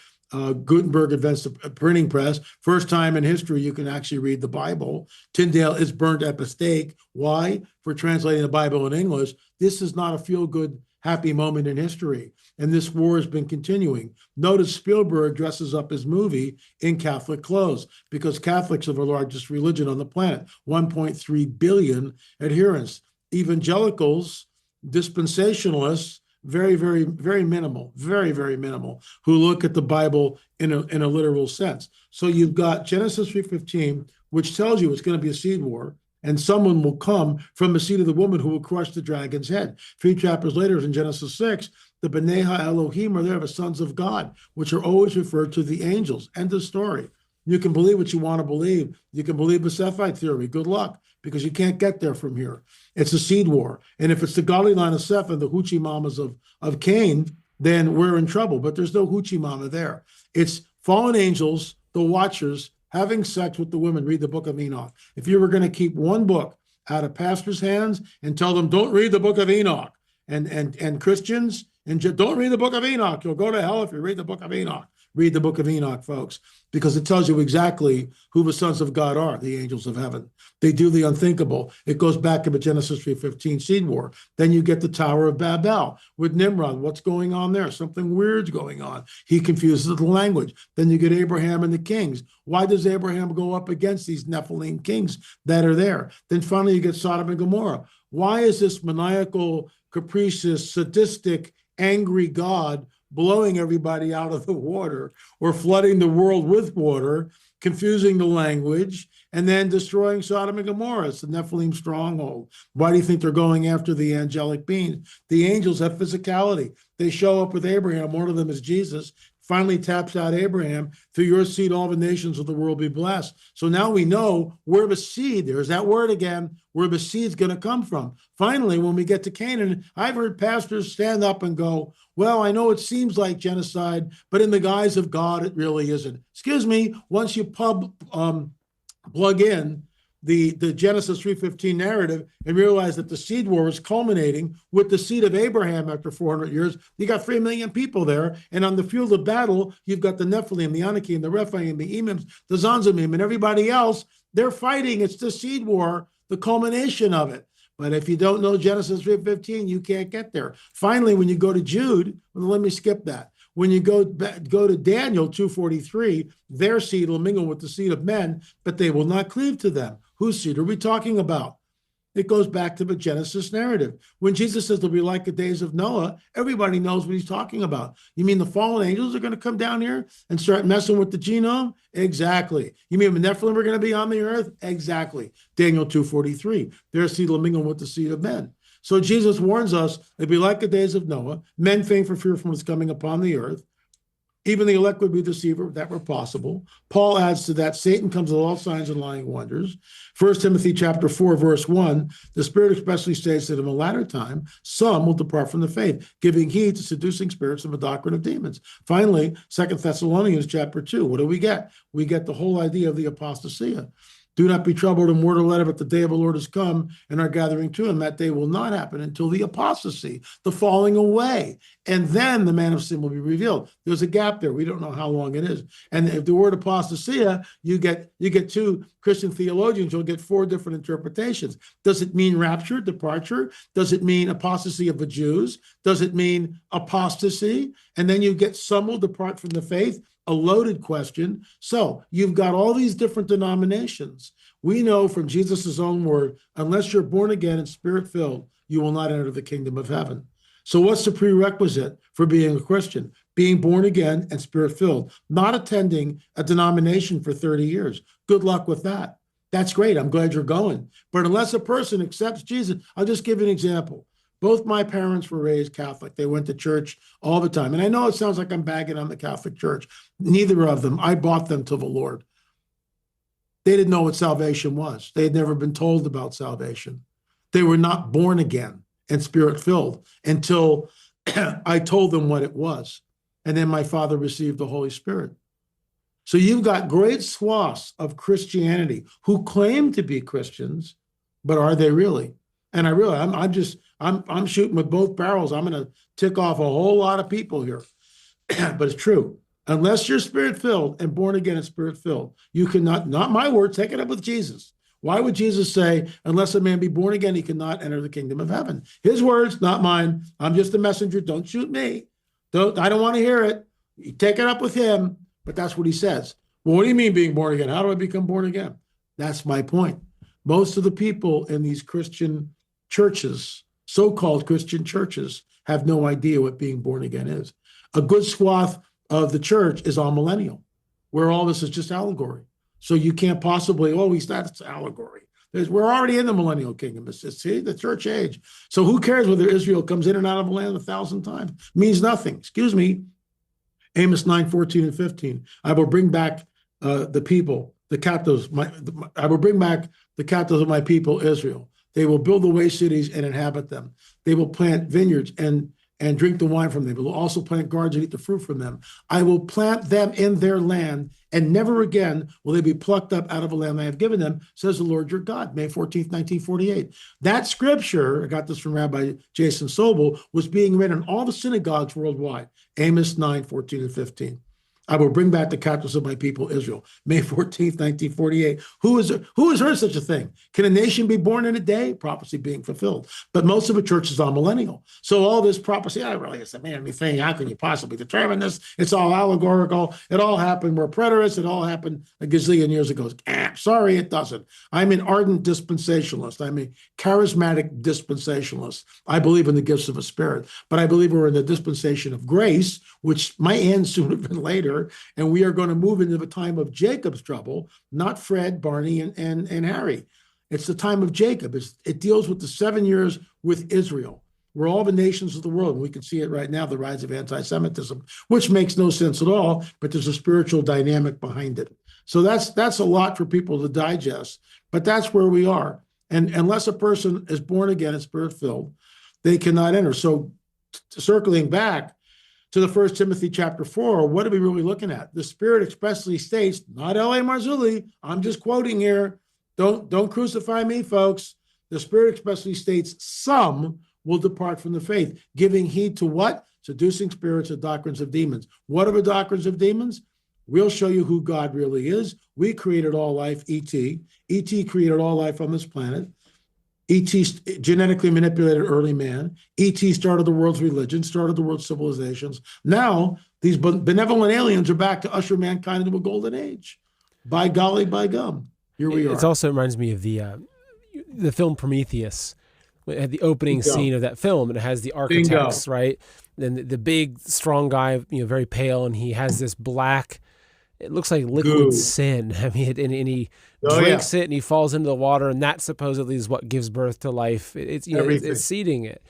Gutenberg invents the printing press. First time in history you can actually read the Bible. Tyndale is burnt at the stake. Why? For translating the Bible in English. This is not a feel-good, happy moment in history. And this war has been continuing. Notice Spielberg dresses up his movie in Catholic clothes, because Catholics are the largest religion on the planet, 1.3 billion adherents. Evangelicals, dispensationalists, very, very, very minimal, very, very minimal, who look at the Bible in a literal sense. So you've got Genesis 3:15, which tells you it's going to be a seed war, and someone will come from the seed of the woman who will crush the dragon's head. 3 chapters later in Genesis 6, the B'nai HaElohim are there, the sons of God, which are always referred to the angels. End of story. You can believe what you want to believe. You can believe the Sephite theory. Good luck, because you can't get there from here. It's a seed war. And if it's the godly line of Seth and the hoochie mamas of Cain, then we're in trouble. But there's no hoochie mama there. It's fallen angels, the watchers, having sex with the women. Read the book of Enoch. If you were going to keep one book out of pastors' hands and tell them, don't read the book of Enoch, and Christians, and don't read the book of Enoch, you'll go to hell if you read the book of Enoch. Read the book of Enoch, folks, because it tells you exactly who the sons of God are, the angels of heaven. They do the unthinkable. It goes back to the Genesis 3:15 seed war. Then you get the Tower of Babel with Nimrod. What's going on there? Something weird's going on. He confuses the language. Then you get Abraham and the kings. Why does Abraham go up against these Nephilim kings that are there? Then finally you get Sodom and Gomorrah. Why is this maniacal, capricious, sadistic, angry God blowing everybody out of the water or flooding the world with water, confusing the language, and then destroying Sodom and Gomorrah? It's the Nephilim stronghold. Why do you think they're going after the angelic beings? The angels have physicality. They show up with Abraham. One of them is Jesus. Finally taps out Abraham, through your seed, all the nations of the world be blessed. So now we know where the seed, there's that word again, where the seed's going to come from. Finally, when we get to Canaan, I've heard pastors stand up and go, well, I know it seems like genocide, but in the guise of God, it really isn't. Excuse me, once you plug in the Genesis 3:15 narrative and realize that the seed war is culminating with the seed of Abraham after 400 years, you got 3 million people there. And on the field of battle, you've got the Nephilim, the Anakim, the Rephaim, the Emims, the Zanzamim, and everybody else. They're fighting. It's the seed war, the culmination of it. But if you don't know Genesis 3:15, you can't get there. Finally, when you go to Jude, well, let me skip that. When you go to Daniel 2:43, their seed will mingle with the seed of men, but they will not cleave to them. Whose seed are we talking about? It goes back to the Genesis narrative. When Jesus says they'll be like the days of Noah, everybody knows what he's talking about. You mean the fallen angels are going to come down here and start messing with the genome? Exactly. You mean the Nephilim are going to be on the earth? Exactly. Daniel 2:43, their seed will mingle with the seed of men. So Jesus warns us, it'd be like the days of Noah. Men faint for fear from what's coming upon the earth. Even the elect would be deceived if that were possible. Paul adds to that, Satan comes with all signs and lying wonders. 1 Timothy chapter 4, verse 1, the Spirit expressly states that in the latter time, some will depart from the faith, giving heed to seducing spirits and the doctrine of demons. Finally, 2 Thessalonians chapter 2, what do we get? We get the whole idea of the apostasia. Do not be troubled in word or letter, but the day of the Lord has come and are gathering to him. That day will not happen until the apostasy, the falling away. And then the man of sin will be revealed. There's a gap there. We don't know how long it is. And if the word apostasia, you get 2 Christian theologians, you'll get 4 different interpretations. Does it mean rapture, departure? Does it mean apostasy of the Jews? Does it mean apostasy? And then you get some will depart from the faith. A loaded question. So you've got all these different denominations. We know from Jesus' own word, unless you're born again and spirit-filled, you will not enter the kingdom of heaven. So what's the prerequisite for being a Christian? Being born again and spirit-filled, not attending a denomination for 30 years. Good luck with that. That's great. I'm glad you're going. But unless a person accepts Jesus, I'll just give you an example. Both my parents were raised Catholic. They went to church all the time. And I know it sounds like I'm bagging on the Catholic Church. Neither of them. I bought them to the Lord. They didn't know what salvation was. They had never been told about salvation. They were not born again and spirit-filled until I told them what it was. And then my father received the Holy Spirit. So you've got great swaths of Christianity who claim to be Christians, but are they really? And I really, I'm shooting with both barrels. I'm going to tick off a whole lot of people here. But it's true. Unless you're spirit-filled and born again and spirit-filled, you cannot, not my word, take it up with Jesus. Why would Jesus say, unless a man be born again, he cannot enter the kingdom of heaven? His words, not mine. I'm just a messenger. Don't shoot me. I don't want to hear it. You take it up with him, but that's what he says. Well, what do you mean being born again? How do I become born again? That's my point. Most of the people in these Christian churches, so-called Christian churches, have no idea what being born again is. A good swath of the church is all millennial, where all this is just allegory. So you can't possibly, that's allegory. We're already in the millennial kingdom. It's just, see, the church age. So who cares whether Israel comes in and out of the land 1,000 times? Means nothing. Excuse me. Amos 9:14 and 15. I will bring back the people, the captives. I will bring back the captives of my people, Israel. They will build the waste cities and inhabit them. They will plant vineyards and drink the wine from them. They will also plant gardens and eat the fruit from them. I will plant them in their land, and never again will they be plucked up out of a land I have given them, says the Lord your God. May 14th, 1948. That scripture, I got this from Rabbi Jason Sobel, was being read in all the synagogues worldwide. Amos 9:14 and 15. I will bring back the captives of my people, Israel. May 14th, 1948. Who has heard such a thing? Can a nation be born in a day? Prophecy being fulfilled. But most of the church is all millennial. So all this prophecy, I really is a man thing. How can you possibly determine this? It's all allegorical. It all happened. We're preterists. It all happened a gazillion years ago. Sorry, it doesn't. I'm an ardent dispensationalist. I'm a charismatic dispensationalist. I believe in the gifts of a spirit, but I believe we're in the dispensation of grace, which might end sooner than later. And we are going to move into the time of Jacob's trouble, not Fred, Barney, and Harry. It's the time of Jacob. It deals with the 7 years with Israel, where all the nations of the world, and we can see it right now, the rise of anti-Semitism, which makes no sense at all, but there's a spiritual dynamic behind it. So that's a lot for people to digest, but that's where we are. And unless a person is born again and spirit-filled, they cannot enter. So circling back to the 1 Timothy chapter 4, what are we really looking at? The Spirit expressly states, not L.A. Marzulli, I'm just quoting here. Don't crucify me, folks. The Spirit expressly states some will depart from the faith, giving heed to what? Seducing spirits and doctrines of demons. What are the doctrines of demons? We'll show you who God really is. We created all life, E.T. E.T. created all life on this planet. E.T. genetically manipulated early man. E.T. started the world's religion, started the world's civilizations. Now, these benevolent aliens are back to usher mankind into a golden age. By golly, by gum. Here we are. It also reminds me of the film Prometheus. It had the opening scene of that film, and it has the architects, right? Then the big, strong guy, very pale, and he has this black, it looks like liquid sin. I mean, and he drinks it, and he falls into the water, and that supposedly is what gives birth to life. It's seeding it.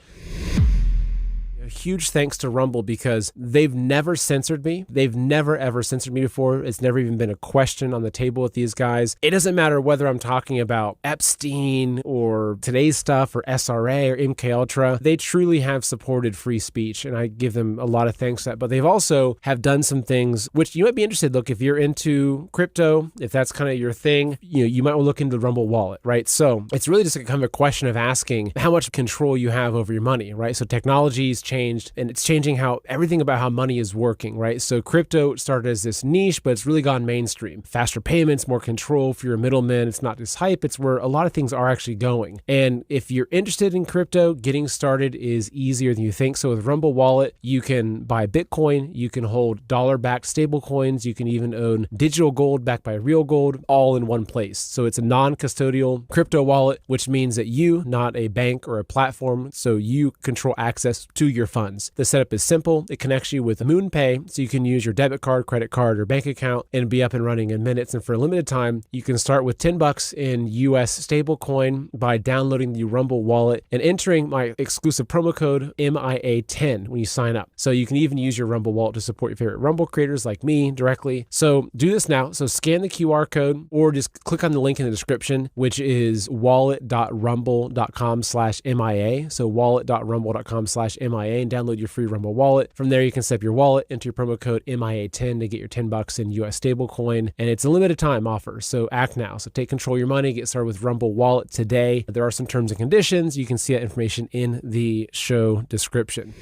Huge thanks to Rumble, because they've never censored me. They've never, ever censored me before. It's never even been a question on the table with these guys. It doesn't matter whether I'm talking about Epstein or today's stuff or SRA or MKUltra. They truly have supported free speech, and I give them a lot of thanks for that. But they've also have done some things which you might be interested. Look, if you're into crypto, if that's kind of your thing, you might want to look into the Rumble wallet, right? So it's really just kind of a question of asking how much control you have over your money, right? So technology's changed, and it's changing everything about how money is working, right? So crypto started as this niche, but it's really gone mainstream. Faster payments, more control for your middlemen. It's not just hype. It's where a lot of things are actually going. And if you're interested in crypto, getting started is easier than you think. So with Rumble Wallet, you can buy Bitcoin, you can hold dollar-backed stable coins, you can even own digital gold backed by real gold, all in one place. So it's a non-custodial crypto wallet, which means that you, not a bank or a platform, so you control access to your funds. The setup is simple. It connects you with MoonPay, so you can use your debit card, credit card, or bank account and be up and running in minutes. And for a limited time, you can start with $10 in US stablecoin by downloading the Rumble wallet and entering my exclusive promo code MIA10 when you sign up. So you can even use your Rumble wallet to support your favorite Rumble creators like me directly. So do this now. So scan the QR code or just click on the link in the description, which is wallet.rumble.com/MIA. So wallet.rumble.com/MIA, and download your free Rumble wallet. From there, you can set up your wallet, enter your promo code MIA10 to get your $10 in US stablecoin. And it's a limited time offer, so act now. So take control of your money, get started with Rumble Wallet today. There are some terms and conditions. You can see that information in the show description.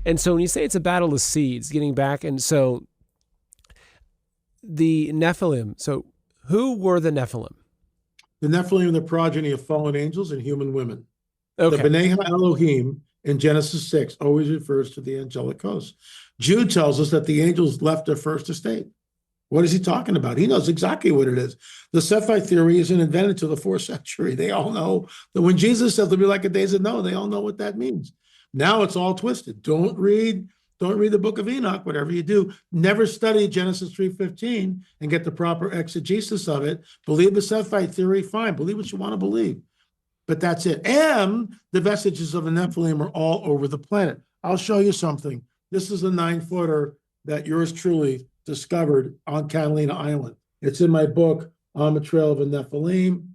And so when you say it's a battle of seeds, getting back, and so the Nephilim, so who were the Nephilim? The Nephilim are the progeny of fallen angels and human women. Okay. The B'nai Elohim in Genesis 6 always refers to the angelic host. Jude tells us that the angels left their first estate. What is he talking about? He knows exactly what it is. The Sephite theory isn't invented until the 4th century. They all know that when Jesus said to be like a days of Noah, they all know what that means. Now it's all twisted. Don't read the book of Enoch, whatever you do. Never study Genesis 3:15 and get the proper exegesis of it. Believe the Sephite theory, fine. Believe what you want to believe. But that's it. And the vestiges of the Nephilim are all over the planet. I'll show you something. This is a 9-footer that yours truly discovered on Catalina Island. It's in my book, On the Trail of a Nephilim.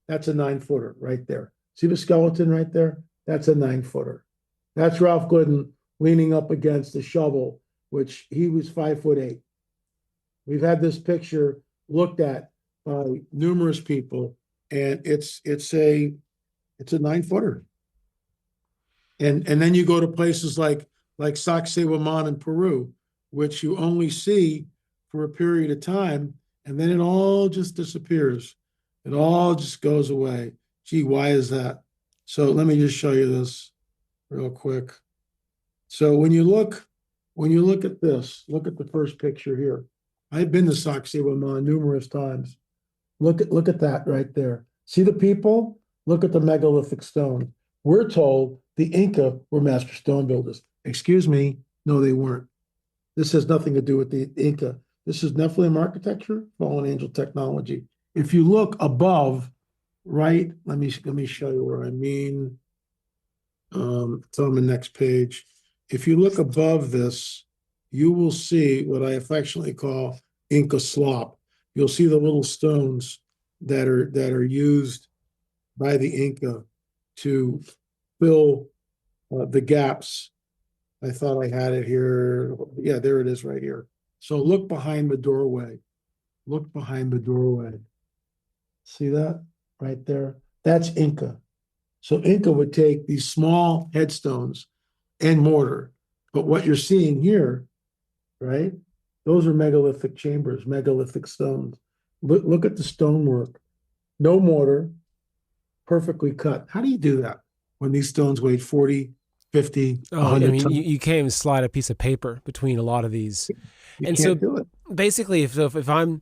That's a 9-footer right there. See the skeleton right there? That's a 9-footer. That's Ralph Glidden leaning up against the shovel, which he was 5'8". We've had this picture looked at by numerous people, and it's a 9-footer. And then you go to places like Sacsayhuaman in Peru, which you only see for a period of time, and then it all just disappears. It all just goes away. Gee, why is that? So let me just show you this real quick. So when you look at this, look at the first picture here. I've been to Sacsayhuaman numerous times. Look at that right there. See the people? Look at the megalithic stone. We're told the Inca were master stone builders. Excuse me, no, they weren't. This has nothing to do with the Inca. This is Nephilim architecture, fallen angel technology. If you look above, right, let me show you where I mean. It's on the next page. If you look above this, you will see what I affectionately call Inca slop. You'll see the little stones that are used by the Inca to fill the gaps. I thought I had it here. Yeah, there it is right here. So look behind the doorway. Look behind the doorway. See that right there? That's Inca. So Inca would take these small headstones and mortar. But what you're seeing here, right? Those are megalithic chambers, megalithic stones. Look at the stonework. No mortar, perfectly cut. How do you do that when these stones weigh 40, 50, 100 I mean, tons? you can't even slide a piece of paper between a lot of these. You And can't so do it. basically, if I'm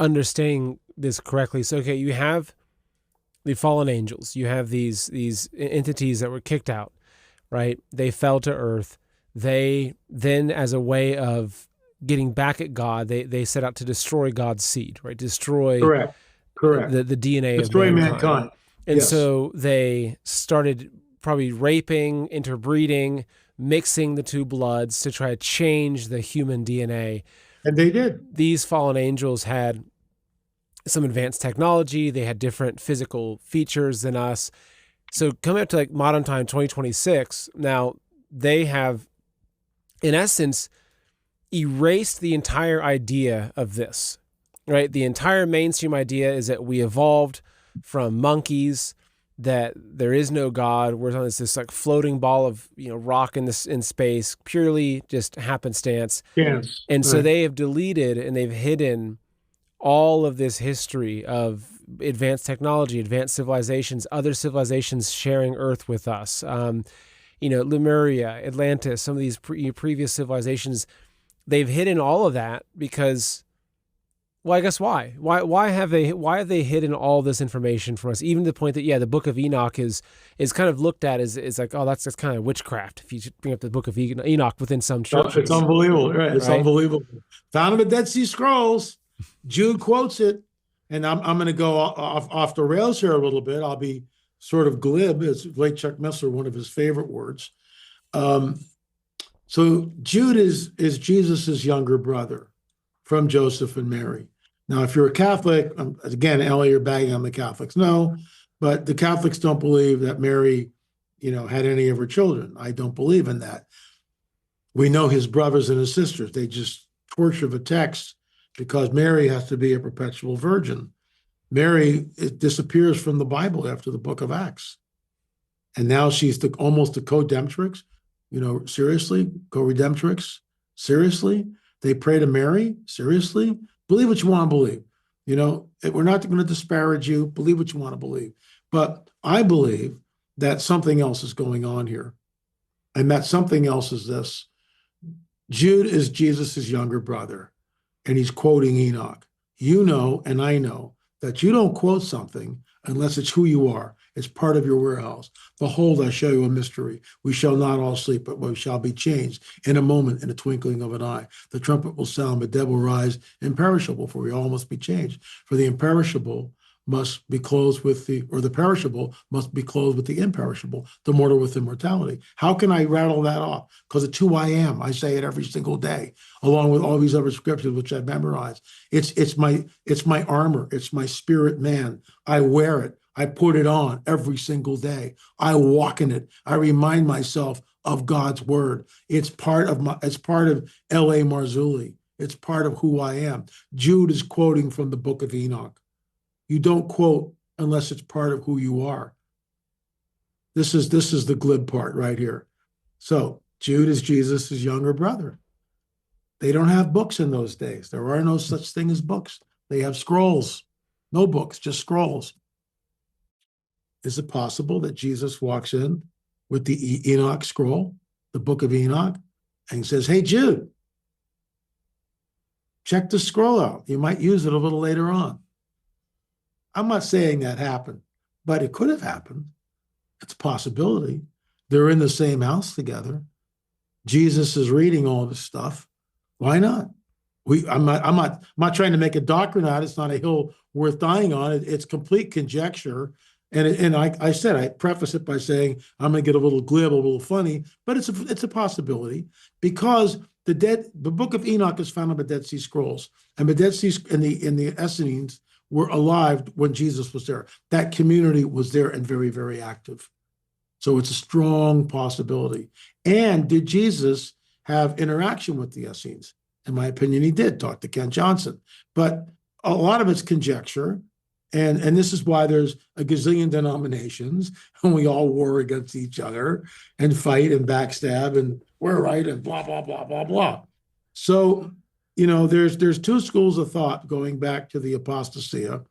understanding this correctly, so okay, you have the fallen angels, you have these entities that were kicked out, right? They fell to earth. They then, as a way of getting back at God, they set out to destroy God's seed, right? Destroy Correct. the DNA Destroy of mankind. And Yes. so they started probably raping, interbreeding, mixing the two bloods to try to change the human DNA. And they did. These fallen angels had some advanced technology. They had different physical features than us. So coming up to like modern time, 2026, now they have, in essence, erased the entire idea of this, right? The entire mainstream idea is that we evolved from monkeys, that there is no God. We're on this like floating ball of rock in space, purely just happenstance. Yes. And so Right. they have deleted and they've hidden all of this history of advanced technology, advanced civilizations, other civilizations sharing Earth with us. Lemuria, Atlantis, some of these previous civilizations, they've hidden all of that because, well, I guess why? Why have they hidden all this information from us? Even to the point that, the Book of Enoch is kind of looked at as like, oh, that's kind of witchcraft. If you bring up the Book of Enoch within some churches, It's unbelievable, right? It's Right? unbelievable. Found in the Dead Sea Scrolls. Jude quotes it, and I'm going to go off the rails here a little bit. I'll be sort of glib, as late Chuck Missler, one of his favorite words. So Jude is Jesus's younger brother from Joseph and Mary. Now, if you're a Catholic, again, Ellie, you're bagging on the Catholics. No, but the Catholics don't believe that Mary, had any of her children. I don't believe in that. We know his brothers and his sisters. They just torture the text because Mary has to be a perpetual virgin. Mary disappears from the Bible after the book of Acts. And now she's almost a co-redemptrix. Seriously? Co-redemptrix? Seriously? They pray to Mary? Seriously? Believe what you want to believe. We're not going to disparage you. Believe what you want to believe. But I believe that something else is going on here. And that something else is this. Jude is Jesus's younger brother, and he's quoting Enoch. And I know that you don't quote something unless it's who you are. It's part of your warehouse. Behold, I show you a mystery. We shall not all sleep, but we shall be changed in a moment, in a twinkling of an eye. The trumpet will sound, the dead will rise imperishable, for we all must be changed. For the imperishable must be clothed with the perishable must be clothed with the imperishable, the mortal with immortality. How can I rattle that off? Because it's who I am. I say it every single day, along with all these other scriptures which I've memorized. It's my armor. It's my spirit man. I wear it. I put it on every single day. I walk in it. I remind myself of God's word. It's part of L.A. Marzulli. It's part of who I am. Jude is quoting from the book of Enoch. You don't quote unless it's part of who you are. This is the glib part right here. So Jude is Jesus' younger brother. They don't have books in those days. There are no such thing as books. They have scrolls. No books, just scrolls. Is it possible that Jesus walks in with the Enoch scroll, the book of Enoch, and says, hey, Jude, check the scroll out. You might use it a little later on. I'm not saying that happened, but it could have happened. It's a possibility. They're in the same house together. Jesus is reading all this stuff. Why not? I'm not trying to make a doctrine out. It's not a hill worth dying on. It's complete conjecture. And I said, I preface it by saying I'm going to get a little glib, a little funny, but it's a possibility, because the book of Enoch is found on the Dead Sea Scrolls, and the Dead Sea and the Essenes were alive when Jesus was there. That community was there and very, very active. So it's a strong possibility. And did Jesus have interaction with the Essenes? In my opinion, he did talk to Ken Johnson. But a lot of it's conjecture. And this is why there's a gazillion denominations, and we all war against each other and fight and backstab and we're right and blah, blah, blah, blah, blah. So, there's two schools of thought going back to the apostasia,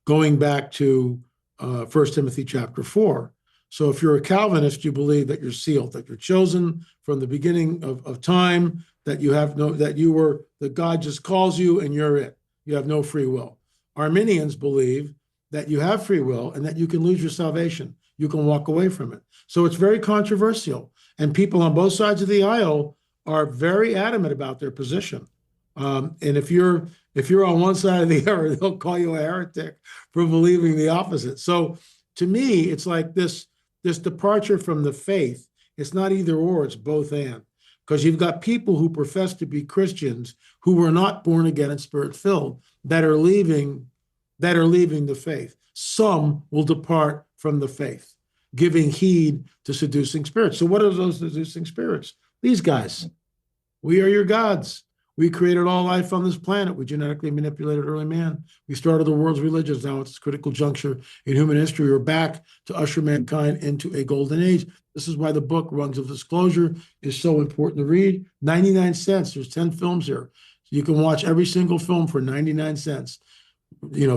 going back to 1 Timothy chapter 4. So if you're a Calvinist, you believe that you're sealed, that you're chosen from the beginning of time, that that God just calls you and you're it. You have no free will. Arminians believe that you have free will and that you can lose your salvation. You can walk away from it. So it's very controversial. And people on both sides of the aisle are very adamant about their position. And if you're on one side or the other, they'll call you a heretic for believing the opposite. So to me, it's like this departure from the faith. It's not either or, it's both and. Because you've got people who profess to be Christians who were not born again and spirit-filled that are leaving the faith. Some will depart from the faith, giving heed to seducing spirits. So what are those seducing spirits? These guys. We are your gods. We created all life on this planet. We genetically manipulated early man. We started the world's religions. Now it's this critical juncture in human history. We're back to usher mankind into a golden age. This is why the book, Rungs of Disclosure, is so important to read. 99 cents. There's 10 films here. You can watch every single film for 99 cents.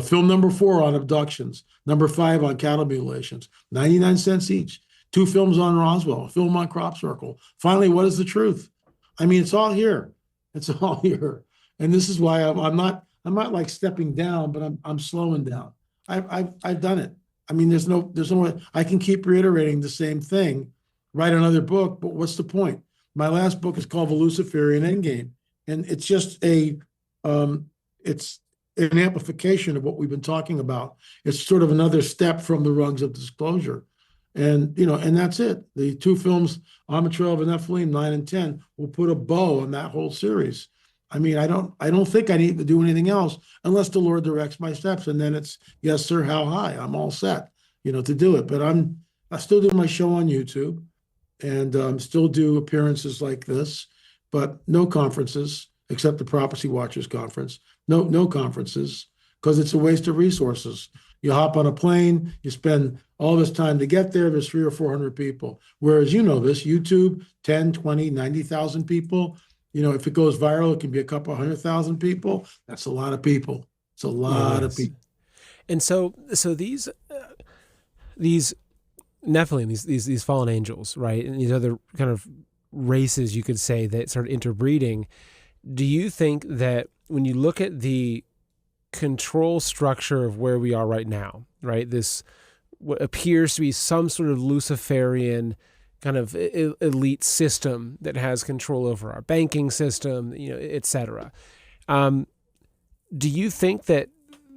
Film number 4 on abductions, number 5 on cattle mutilations, 99 cents each. 2 films on Roswell, a film on crop circle. Finally, what is the truth? I mean, it's all here. It's all here. And this is why I'm not like stepping down, but I'm slowing down. I've done it. I mean, there's no way I can keep reiterating the same thing, write another book, but what's the point? My last book is called The Luciferian Endgame, and it's just it's an amplification of what we've been talking about. It's sort of another step from the rungs of disclosure. And, and that's it. The 2 films, Amateur of Nephilim, 9 and 10, will put a bow on that whole series. I mean, I don't think I need to do anything else unless the Lord directs my steps. And then it's, yes, sir, how high? I'm all set, to do it. But I still do my show on YouTube and still do appearances like this, but no conferences except the Prophecy Watchers Conference. No conferences, because it's a waste of resources. You hop on a plane, you spend all this time to get there, there's 300 or 400 people. Whereas this, YouTube, 10, 20, 90,000 people. If it goes viral, it can be a couple 100,000 people. That's a lot of people. It's a lot of people. And so these Nephilim, these fallen angels, right, and these other kind of races, you could say, that started interbreeding. Do you think that when you look at the control structure of where we are right now, right, this what appears to be some sort of Luciferian kind of elite system that has control over our banking system, et cetera. Do you think that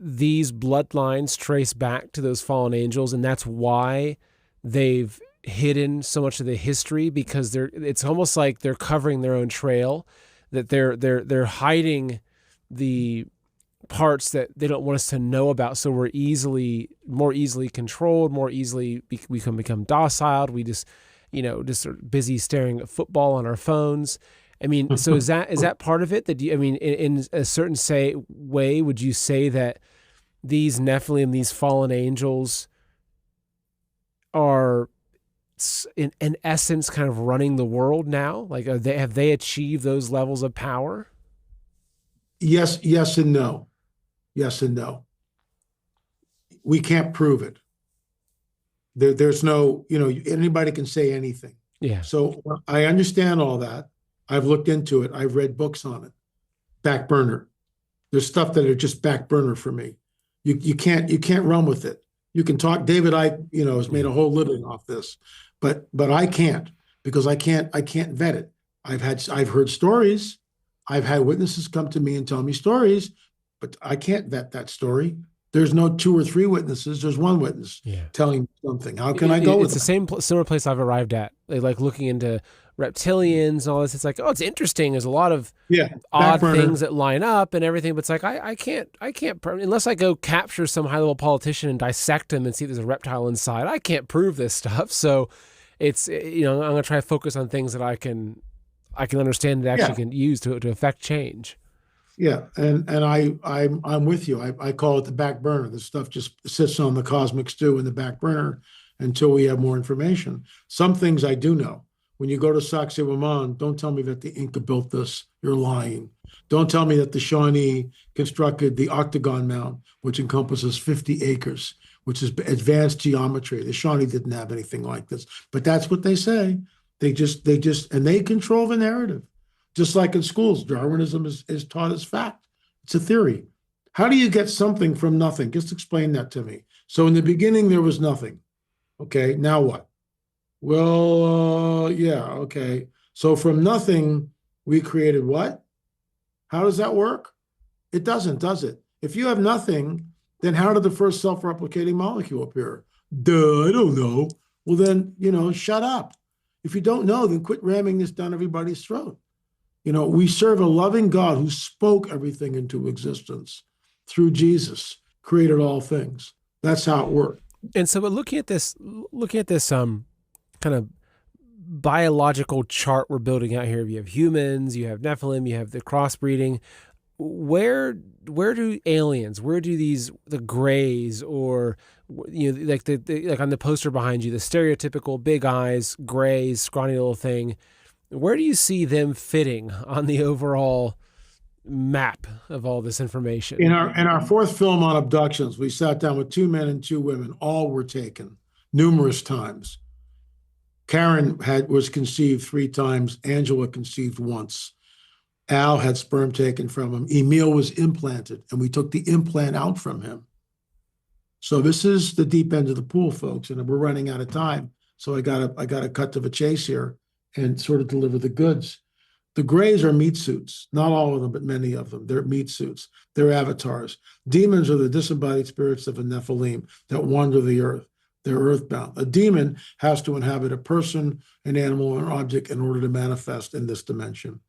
these bloodlines trace back to those fallen angels, and that's why they've hidden so much of the history? Because it's almost like they're covering their own trail, that they're hiding the parts that they don't want us to know about, so we're more easily controlled, more easily we can become docile. We just just sort of busy staring at football on our phones. I mean, so is that part of it? That in a certain way, would you say that these Nephilim, these fallen angels, are in essence kind of running the world now? Like, have they achieved those levels of power? Yes and no. Yes and no. We can't prove it. There's no, anybody can say anything. Yeah. So I understand all that. I've looked into it. I've read books on it. Back burner. There's stuff that are just back burner for me. You can't run with it. You can talk. David Icke, has made a whole living off this, but I can't, because I can't vet it. I've heard stories. I've had witnesses come to me and tell me stories, but I can't vet that story. There's no 2 or 3 witnesses. There's one witness telling me something. How can I go with it? It's the similar place I've arrived at. Like looking into reptilians and all this. It's like, oh, it's interesting. There's a lot of odd things that line up and everything, but it's like, I can't, unless I go capture some high level politician and dissect him and see if there's a reptile inside, I can't prove this stuff. So it's, I'm going to try to focus on things that I can understand that actually can use to affect change. Yeah, and I'm with you. I call it the back burner. This stuff just sits on the cosmic stew in the back burner until we have more information. Some things I do know. When you go to Sacsayhuaman, don't tell me that the Inca built this. You're lying. Don't tell me that the Shawnee constructed the Octagon Mound, which encompasses 50 acres, which is advanced geometry. The Shawnee didn't have anything like this, but that's what they say. They control the narrative. Just like in schools, Darwinism is taught as fact. It's a theory. How do you get something from nothing? Just explain that to me. So in the beginning, there was nothing. Okay, now what? Well, okay. So from nothing, we created what? How does that work? It doesn't, does it? If you have nothing, then how did the first self-replicating molecule appear? Duh, I don't know. Well, then, shut up. If you don't know, then quit ramming this down everybody's throat. We serve a loving God who spoke everything into existence through Jesus, created all things. That's how it worked. And so, but looking at this kind of biological chart we're building out here, you have humans, you have Nephilim, you have the crossbreeding. Where do aliens? Where do the grays, or like like on the poster behind you, the stereotypical big eyes, grays, scrawny little thing? Where do you see them fitting on the overall map of all this information? In our 4th film on abductions, we sat down with 2 men and 2 women. All were taken numerous times. Karen was conceived 3 times. Angela conceived once. Al had sperm taken from him. Emil was implanted, and we took the implant out from him. So this is the deep end of the pool, folks, and we're running out of time. So I gotta cut to the chase here and sort of deliver the goods. The grays are meat suits, not all of them, but many of them. They're meat suits. They're avatars. Demons are the disembodied spirits of a Nephilim that wander the earth. They're earthbound. A demon has to inhabit a person, an animal, or an object in order to manifest in this dimension.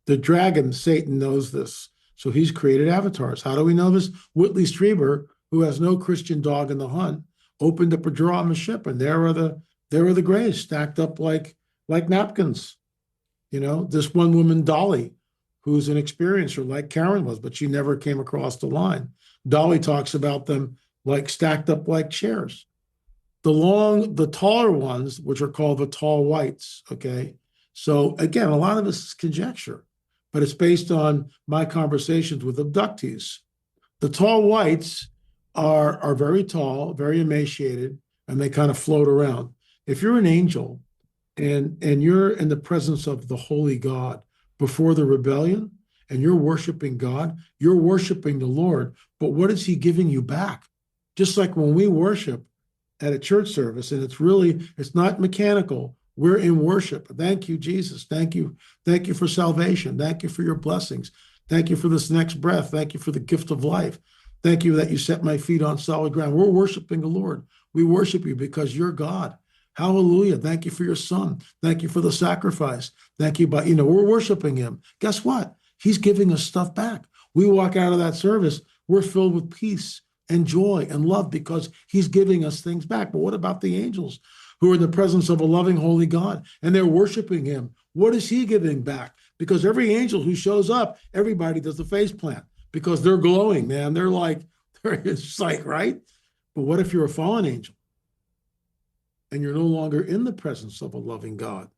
The dragon, Satan, knows this, so he's created avatars. How do we know this? Whitley Strieber, who has no Christian dog in the hunt, opened up a drawer on the ship, and there are the grays stacked up like napkins. This one woman, Dolly, who's an experiencer like Karen was, but she never came across the line. Dolly talks about them like stacked up like chairs. The taller ones, which are called the tall whites, okay? So again, a lot of this is conjecture, but it's based on my conversations with abductees. The tall whites are very tall, very emaciated, and they kind of float around. If you're an angel, and you're in the presence of the holy God before the rebellion, and you're worshiping God, you're worshiping the Lord, but what is he giving you back? Just like when we worship, at a church service, and it's not mechanical. We're in worship. Thank you, Jesus. Thank you. Thank you for salvation. Thank you for your blessings. Thank you for this next breath. Thank you for the gift of life. Thank you that you set my feet on solid ground. We're worshiping the Lord. We worship you because you're God. Hallelujah. Thank you for your son. Thank you for the sacrifice. Thank you. But, we're worshiping him. Guess what? He's giving us stuff back. We walk out of that service, we're filled with peace and joy and love because he's giving us things back. But what about the angels who are in the presence of a loving, holy God and they're worshiping him? What is he giving back? Because every angel who shows up, everybody does the face plant because they're glowing, man. It's like, right? But what if you're a fallen angel and you're no longer in the presence of a loving God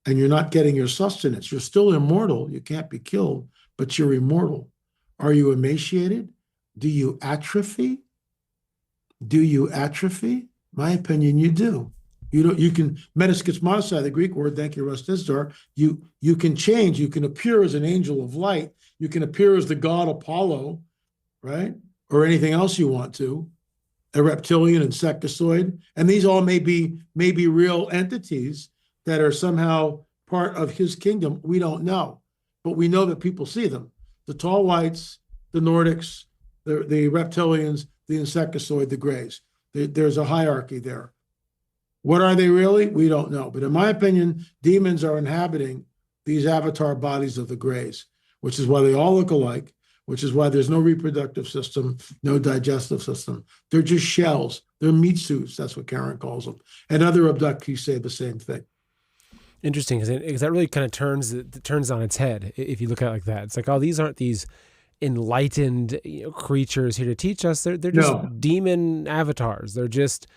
and you're not getting your sustenance? You're still immortal. You can't be killed, but you're immortal. Are you emaciated? Do you atrophy? Do you atrophy? My opinion, you do. You can, metaskismosai, the Greek word, thank you, Rustisdar, you can change. You can appear as an angel of light. You can appear as the god Apollo, right? Or anything else you want to, a reptilian, insectoid. And these all may be real entities that are somehow part of his kingdom. We don't know, but we know that people see them. The tall whites, the Nordics, the reptilians, the insectoid, the grays. There's a hierarchy there. What are they really? We don't know. But in my opinion, demons are inhabiting these avatar bodies of the grays, which is why they all look alike, which is why there's no reproductive system, no digestive system. They're just shells. They're meat suits. That's what Karen calls them. And other abductees say the same thing. Interesting, because that really kind of turns on its head if you look at it like that. It's like, oh, these aren't these enlightened creatures here to teach us. They're just demon avatars. They're just,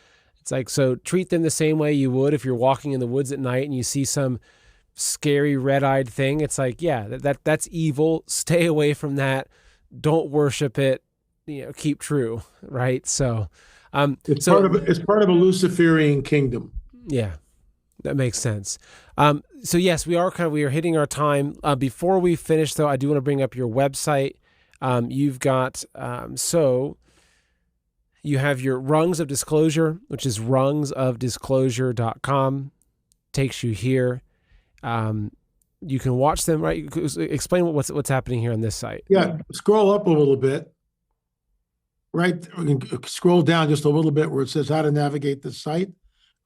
it's like, so treat them the same way you would if you're walking in the woods at night and you see some scary red-eyed thing. It's like, yeah, that's evil. Stay away from that. Don't worship it. Keep true, right? So it's part of a Luciferian kingdom. Yeah, that makes sense. So yes, we are hitting our time. Before we finish, though, I do want to bring up your website. You've got you have your Rungs of Disclosure, which is rungsofdisclosure.com. Takes you here. You can watch them, right? Explain what's happening here on this site. Yeah, scroll up a little bit. Right, scroll down just a little bit where it says how to navigate the site.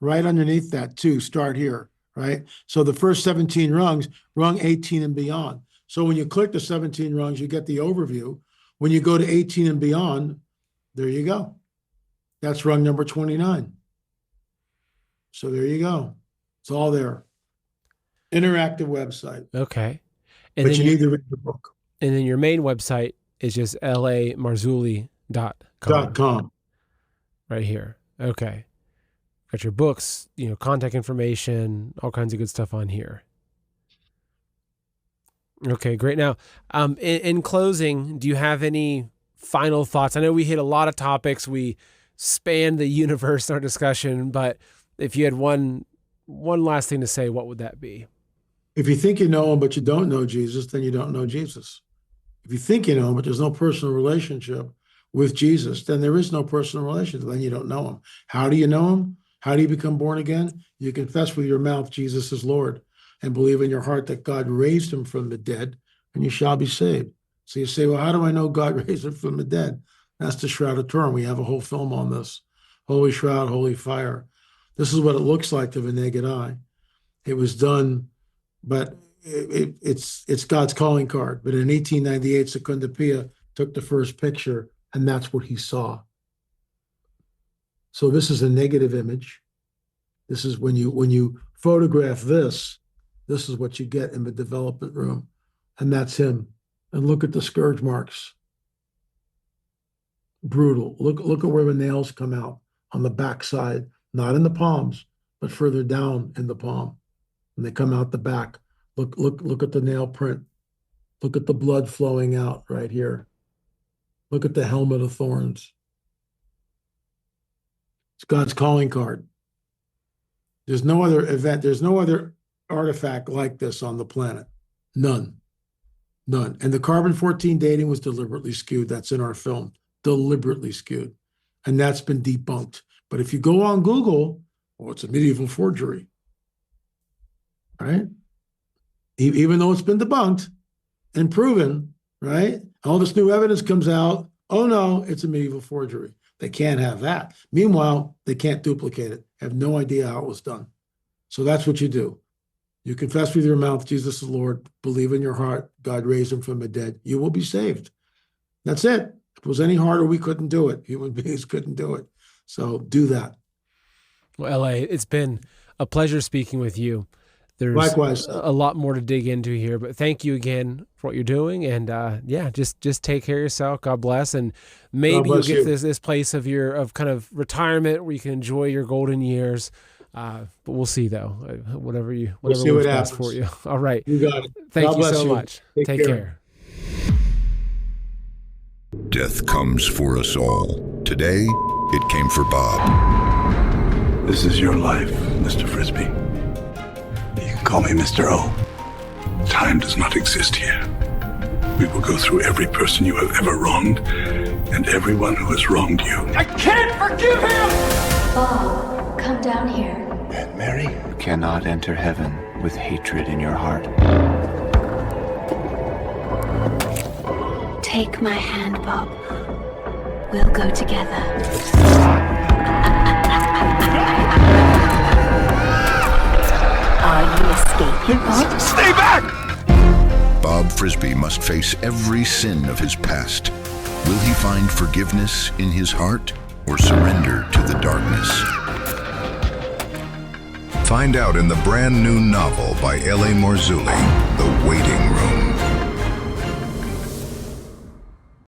Right underneath that, too, start here, right? So the first 17 rungs, rung 18 and beyond. So when you click the 17 rungs, you get the overview. When you go to 18 and beyond, there you go. That's rung number 29. So there you go. It's all there. Interactive website. Okay. But you need to read the book. And then your main website is just lamarzulli.com. Right here. Okay. Got your books, contact information, all kinds of good stuff on here. Okay, great. Now, in closing, do you have any final thoughts? I know we hit a lot of topics. We spanned the universe in our discussion, but if you had one last thing to say, what would that be? If you think you know him, but you don't know Jesus, then you don't know Jesus. If you think you know him, but there's no personal relationship with Jesus, then there is no personal relationship. Then you don't know him. How do you know him? How do you become born again? You confess with your mouth Jesus is Lord and believe in your heart that God raised him from the dead, and you shall be saved. So you say, well, how do I know God raised him from the dead? That's the Shroud of Turin. We have a whole film on this. Holy Shroud, Holy Fire. This is what it looks like to the naked eye. It was done, but it's God's calling card. But in 1898, Secunda Pia took the first picture, and that's what he saw. So this is a negative image. This is when you photograph this is what you get in the development room. And that's him. And look at the scourge marks. Brutal. Look at where the nails come out on the backside, not in the palms, but further down in the palm. And they come out the back. Look at the nail print. Look at the blood flowing out right here. Look at the helmet of thorns. It's God's calling card. There's no other event, there's no other artifact like this on the planet. None. And the carbon-14 dating was deliberately skewed. That's in our film. Deliberately skewed. and that's been debunked. But if you go on Google, well, it's a medieval forgery, right? Even though it's been debunked and proven, right? All this new evidence comes out. Oh no, it's a medieval forgery. They can't have that. Meanwhile, they can't duplicate it. Have no idea how it was done. So that's what you do. You confess with your mouth, Jesus is Lord, believe in your heart, God raised him from the dead. You will be saved. That's it. If it was any harder, we couldn't do it. Human beings couldn't do it. So do that. Well, L.A., it's been a pleasure speaking with you. There's Likewise. a lot more to dig into here, but thank you again for what you're doing. And just take care of yourself. God bless. And maybe you'll get this place of kind of retirement where you can enjoy your golden years. But we'll see though, whatever works best for you. All right. You got it. Thank you so much. Take care. Death comes for us all. Today, it came for Bob. This is your life, Mr. Frisbee. You can call me Mr. O. Time does not exist here. We will go through every person you have ever wronged and everyone who has wronged you. I can't forgive him! Bob, come down here. Aunt Mary? You cannot enter heaven with hatred in your heart. Take my hand, Bob. We'll go together. Are you escaping, Bob? Stay back! Bob Frisbee must face every sin of his past. Will he find forgiveness in his heart or surrender to the darkness? Find out in the brand new novel by L.A. Marzulli, The Waiting Room.